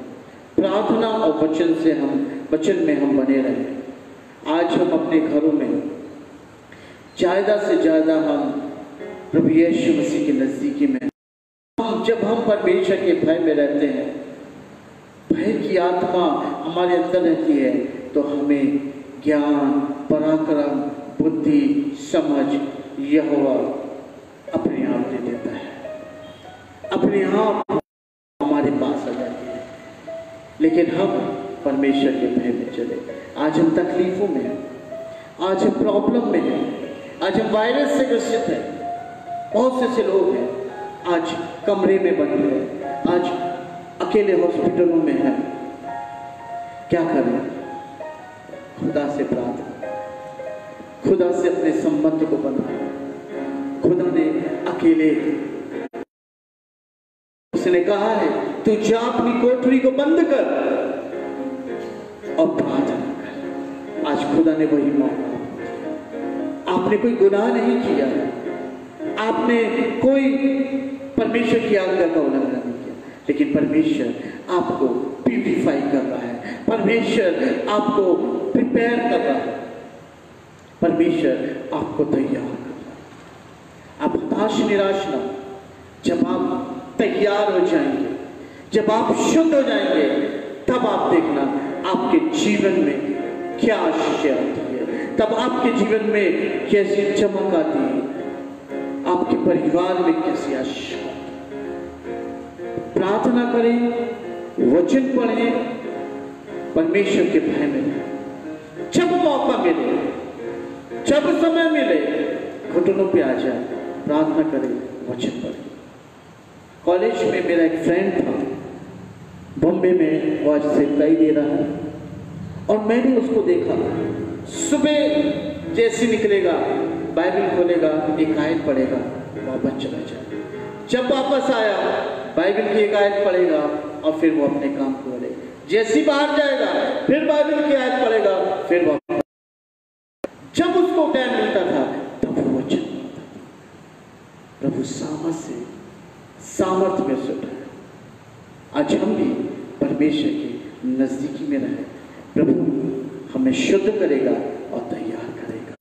प्रार्थना और वचन में हम बने रहें। आज हम अपने घरों में ज़्यादा से ज़्यादा हम प्रभु यीशु मसीह की नज़दीकी में, जब हम परमेश्वर के भय में रहते हैं, भय की आत्मा हमारे अंदर रहती है, तो हमें ज्ञान, पराक्रम, बुद्धि, समझ यहोवा अपने आप दे देता है, अपने आप हमारे पास आ जाती है। लेकिन हम परमेश्वर के भय में चले। आज हम तकलीफों में हैं, आज हम प्रॉब्लम में हैं, आज हम वायरस से ग्रसित हैं। बहुत से लोग हैं आज कमरे में बंद हैं, आज अकेले हॉस्पिटलों में हैं। क्या करें? खुदा से प्रार्थना, खुदा से अपने संबंध को बनाए। खुदा ने अकेले, उसने कहा है तू जा अपनी कोठरी को बंद कर और प्रार्थना कर। आज खुदा ने वही मौका। आपने कोई गुनाह नहीं किया है, आपने कोई परमेश्वर की आज्ञा का उल्लंघन नहीं किया, लेकिन परमेश्वर आपको प्यूरिफाई कर रहा है, परमेश्वर आपको प्रिपेयर कर रहा है, परमेश्वर आपको तैयार कर रहा है। आप हताश निराश ना, जब आप तैयार हो जाएंगे, जब आप शुद्ध हो जाएंगे, तब आप देखना आपके जीवन में क्या आशीष आती है, तब आपके जीवन में कैसी चमक आती है, आपके परिवार में कैसी आशीष। प्रार्थना करें, वचन पढ़ें, परमेश्वर के भय में रहें। जब मौका मिले, जब समय मिले, घुटनों पे आ जाए, प्रार्थना करें, वचन पढ़ें। कॉलेज में मेरा एक फ्रेंड था, बॉम्बे में, वो आज सिखाई दे रहा है, और मैंने उसको देखा, सुबह जैसे निकलेगा, बाइबल खोलेगा, एक आयत पढ़ेगा, वापस चला जाए। जब वापस आया, बाइबल की एक आयत पढ़ेगा और फिर वो अपने काम को करेगा। जैसे ही बाहर जाएगा, फिर बाइबल की आयत पढ़ेगा, फिर वापस। जब उसको टाइम मिलता था, तब वो वचन पढ़ता था। प्रभु सामर्थ्य में से उठाया। आज हम भी परमेश्वर की नजदीकी में रहे। प्रभु हमें शुद्ध करेगा और तैयार करेगा।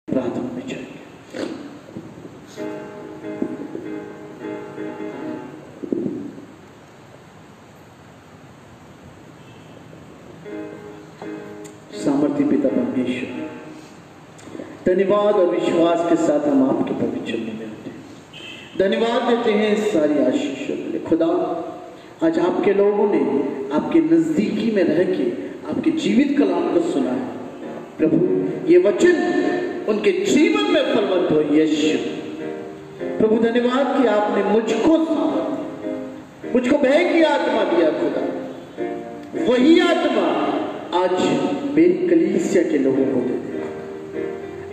प्रार्थना में जाएंगे। सामर्थ्य पिता परमेश्वर, धन्यवाद और विश्वास के साथ हम आपके पवित्र चरणों में आते हैं। धन्यवाद देते हैं सारी आशीषों के लिए। खुदा, आज आपके लोगों ने आपके नजदीकी में रह के आपके जीवित कलाम को सुना है। प्रभु, ये वचन उनके जीवन में फलवंत हो। यीशु प्रभु, धन्यवाद कि आपने मुझको सामर्थ्य, मुझको भय की आत्मा दिया। खुदा, वही आत्मा आज मेरी कलीसिया के लोगों को दे दे।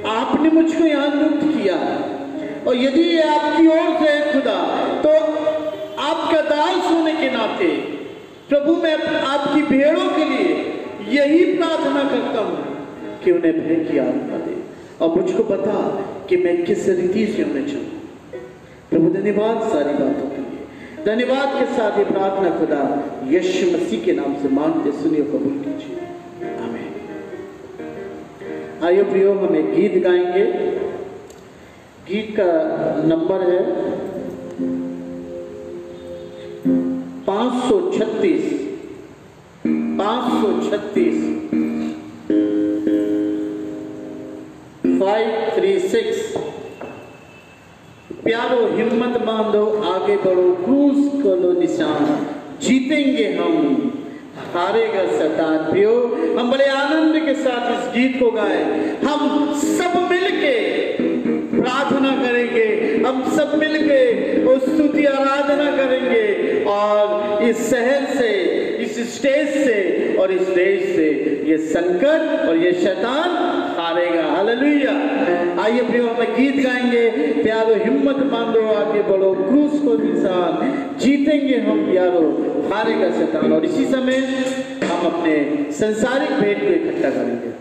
आपने मुझको यहाँ नियुक्त किया, और यदि ये आपकी ओर से है खुदा, तो आपका दास होने के नाते प्रभु, मैं आपकी भेड़ों के लिए यही प्रार्थना करता हूँ कि उन्हें भय की आत्मा दे, और मुझको बता कि मैं किस रीति से उन्हें चलूं। प्रभु, धन्यवाद सारी बातों के लिए। धन्यवाद के साथ ये प्रार्थना खुदा यीशु मसीह के नाम से मांगते सुनिए, कबूल कीजिए। आमीन। आइए प्रियो, हम एक गीत गाएंगे। गीत का नंबर है 536। हिम्मत बांधो, आगे बढ़ो, क्रूस को लो निशान, जीतेंगे हम, हारेगा शैतान। प्रियो, हम बड़े आनंद के साथ इस गीत को गाए। हम सब मिलके प्रार्थना करेंगे, हम सब मिलके स्तुति आराधना करेंगे और इस शहर से, इस स्टेज से और इस देश से ये संकट और ये शैतान हारेगा। हालेलुया। आइए प्रियो, हम गीत गाएंगे। प्यारो हिम्मत बांधो, आगे बढ़ो, क्रूस को निशान, जीतेंगे हम प्यारो, हारेगा शैतान। और इसी समय हम अपने संसारिक भेंट को इकट्ठा करेंगे।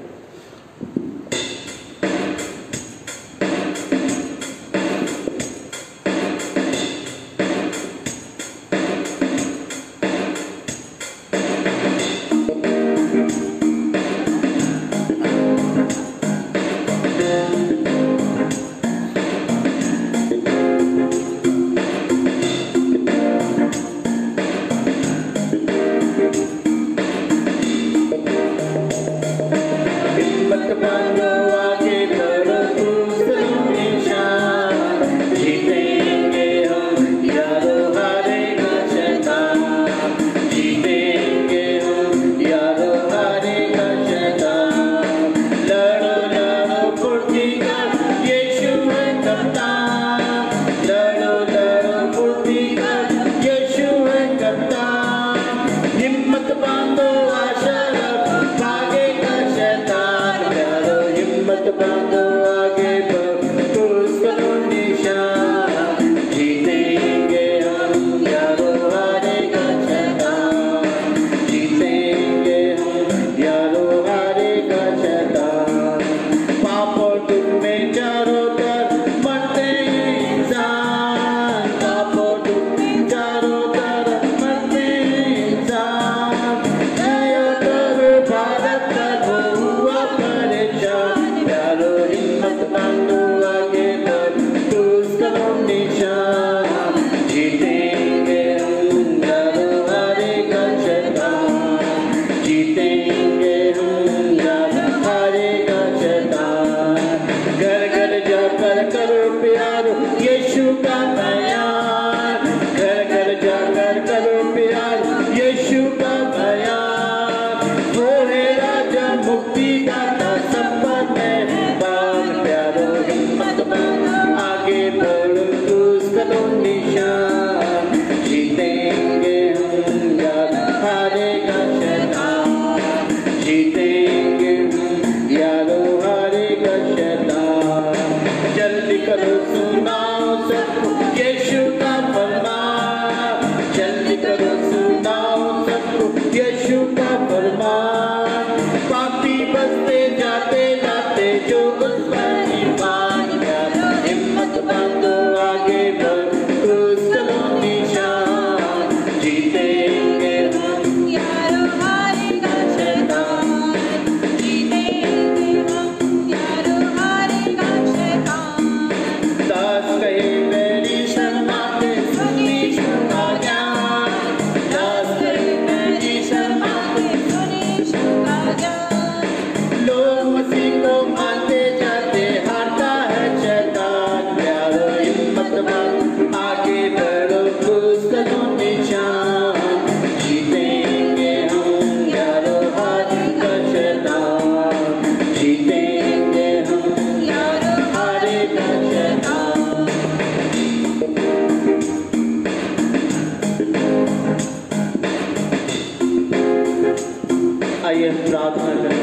आइए प्रार्थना करें।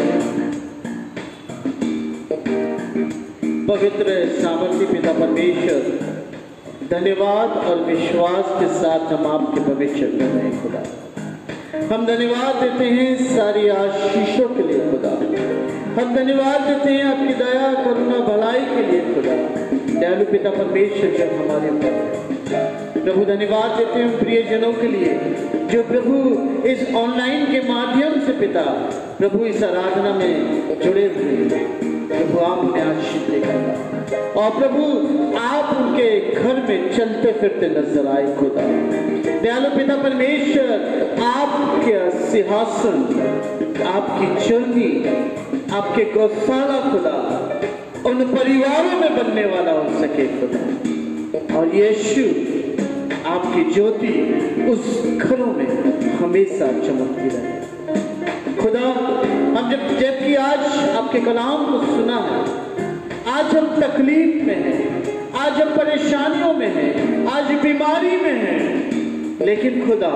पवित्र सामर्थी पिता परमेश्वर, धन्यवाद और विश्वास के साथ हम आपके पवित्र में खुदा, हम धन्यवाद देते हैं सारी आशीषों के लिए खुदा। हम धन्यवाद देते हैं आपकी दया करुणा भलाई के लिए खुदा। दयालु पिता परमेश्वर जब हमारे ऊपर प्रभु, धन्यवाद देते हैं प्रियजनों के लिए जो प्रभु इस ऑनलाइन के माध्यम से पिता प्रभु इस आराधना में जुड़े हुए हैं। प्रभु आप उन्हें आशीष देकर और प्रभु आप उनके घर में चलते फिरते नजर आए खुदा। दयालु पिता परमेश्वर, आपके सिंहासन, आपकी चरनी, आपके गौशाला खुदा उन परिवारों में बनने वाला हो सके खुदा। और यीशु आपकी ज्योति उस घरों में हमेशा चमकती रहे। खुदा, हम जबकि आज आपके कलाम को सुना है, आज हम तकलीफ में हैं, आज हम परेशानियों में हैं, आज बीमारी में हैं, लेकिन खुदा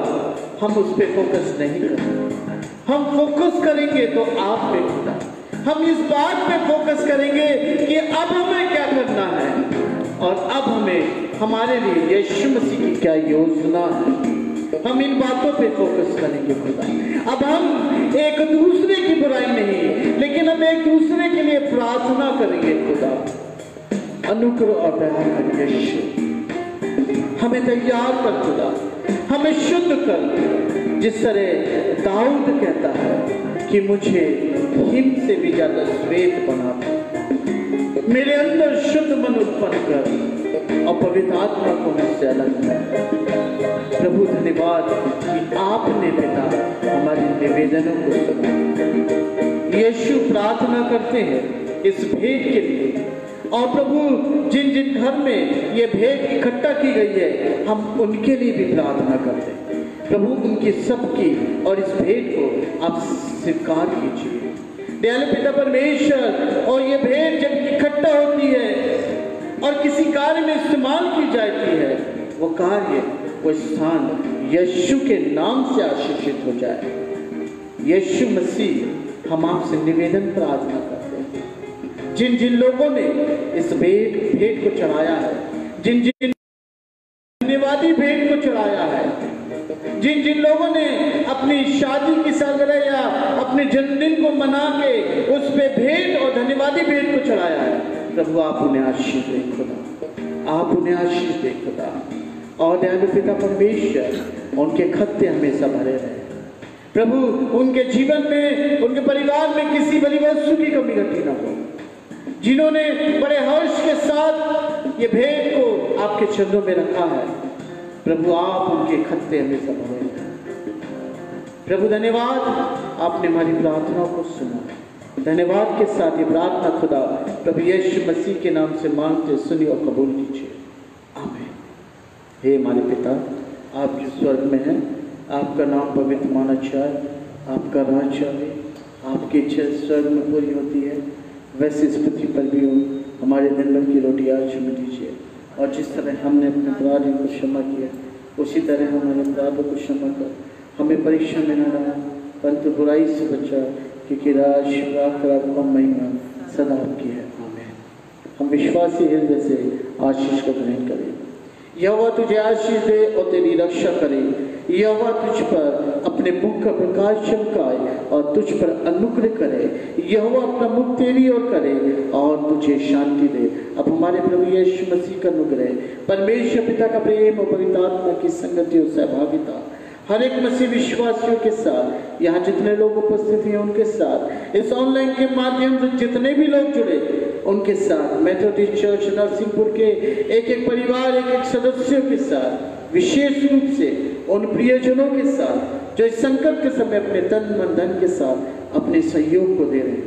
हम उस पे फोकस नहीं करेंगे। हम फोकस करेंगे तो आप पे खुदा, हम इस बात पे फोकस करेंगे कि अब हमें क्या करना है और अब हमें हमारे लिए यीशु मसीह की क्या योजना है। हम इन बातों पे फोकस करेंगे खुदा। अब हम एक दूसरे की बुराई नहीं, लेकिन हम एक दूसरे के लिए प्रार्थना करेंगे खुदा। अनुग्रह और दया कर यीशु, हमें तैयार कर खुदा, हमें शुद्ध कर। जिस तरह दाऊद कहता है कि मुझे हिम से भी ज्यादा श्वेत बना दे, मेरे अंदर शुद्ध मन उत्पन्न कर और पवित्र आत्मा को मुझसे अलग कर। प्रभु धन्यवाद कि आपने पिता हमारे निवेदनों को सुना। यीशु प्रार्थना करते हैं इस भेंट के लिए, और प्रभु जिन जिन घर में ये भेंट इकट्ठा की गई है, हम उनके लिए भी प्रार्थना करते हैं। प्रभु उनकी सबकी और इस भेंट को आप स्वीकार कीजिए। दयालु पिता परमेश्वर, और ये भेंट जब इकट्ठा होती है और किसी कार्य में इस्तेमाल की जाती है, वो कार्य, वो स्थान यीशु के नाम से आशीषित हो जाए। यीशु मसीह, हम आपसे निवेदन प्रार्थना करते हैं, जिन जिन लोगों ने इस भेंट को चढ़ाया है, जिन जिन धन्यवादी भेंट को चढ़ाया है, जिन जिन लोगों ने अपनी शादी की सालगिरह या अपने जन्मदिन को मना के उस पे भेंट और धन्यवादी भेंट को चढ़ाया है, प्रभु आप उन्हें आशीष दें खुदा, आप उन्हें आशीष दें खुदा। और दयालु पिता परमेश्वर, उनके खत्ते हमेशा भरे रहे प्रभु, उनके जीवन में, उनके परिवार में किसी बड़ी वस्तु की कमी घटी ना हो। जिन्होंने बड़े हर्ष के साथ ये भेंट को आपके चरणों में रखा है, प्रभु आप उनके खत्ते हमेशा भरे रहे। प्रभु धन्यवाद, आपने हमारी प्रार्थना को सुना। धन्यवाद के साथ ये प्रार्थना खुदा प्रभु यीशु मसीह के नाम से मांगते, सुनिए और कबूल कीजिए। आमीन। हे हमारे पिता, आप जो स्वर्ग में हैं, आपका नाम पवित्र माना जाए, आपका राज्य आए, आपकी इच्छा स्वर्ग में पूरी होती है, वैसे इस पृथ्वी पर भी हो। हमारे दिन भर की रोटी आज हमें दीजिए, और जिस तरह हमने अपने अपराधियों को क्षमा किया, उसी तरह हमारे अपराधों को क्षमा कर। हमें परीक्षा में न डाला, परंतु बुराई से बचा, क्योंकि राज, आपका महिमा सदा आपकी है। आमीन। हम विश्वासी हृदय से आशीष को ग्रहण करें। यहोवा तुझे आशीष दे और तेरी रक्षा करे। यहोवा तुझ पर अपने मुख का प्रकाश चमकाए और तुझ पर अनुग्रह करे। यहोवा अपना मुख तेरी ओर करे और तुझे शांति दे। अब हमारे प्रभु यीशु मसीह का अनुग्रह, परमेश्वर पिता का प्रेम और पवित्र आत्मा की संगति और सहभागिता हर एक मसीह विश्वासियों के साथ, यहाँ जितने लोग उपस्थित हैं उनके साथ, इस ऑनलाइन के माध्यम से जितने भी लोग जुड़े उनके साथ, मेथोडिस्ट चर्च नरसिंहपुर के एक एक परिवार, एक एक सदस्यों के साथ, विशेष रूप से उन प्रियजनों के साथ जो इस संकट के समय अपने तन मन धन के साथ अपने सहयोग को दे रहे हैं।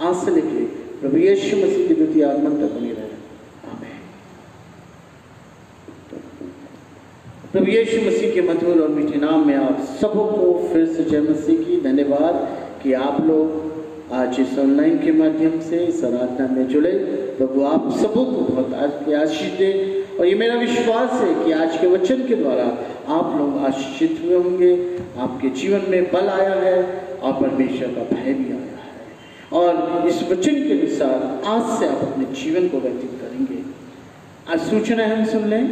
आज से लेके प्रभु यीशु मसीह की द्वितीय आगमन तक बनी रहे। आमीन। प्रभु यीशु मसीह के मधुर और मीठे नाम में आप सबको फिर से जय मसीह की। धन्यवाद कि आप लोग आज इस ऑनलाइन के माध्यम से इस आराधना में जुड़े। प्रभु आप सबको बहुत आशीष दे, और ये मेरा विश्वास है कि आज के वचन के द्वारा आप लोग आशीषित हुए होंगे। आपके जीवन में बल आया है और परमेश्वर का भय भी आया है, और इस वचन के अनुसार आज से आप अपने जीवन को व्यतीत करेंगे। आज सूचना हम सुन लें,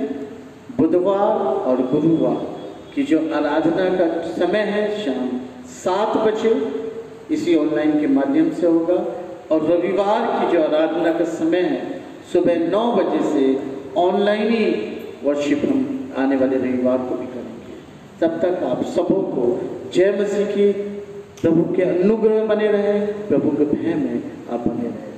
बुधवार और गुरुवार की जो आराधना का समय है शाम 7 बजे इसी ऑनलाइन के माध्यम से होगा, और रविवार की जो आराधना का समय है सुबह 9 बजे से ऑनलाइन ही वर्शिप हम आने वाले रविवार को भी करेंगे। तब तक आप सबों को जय मसीह की। प्रभु के अनुग्रह बने रहे, प्रभु के भय में आप बने रहे।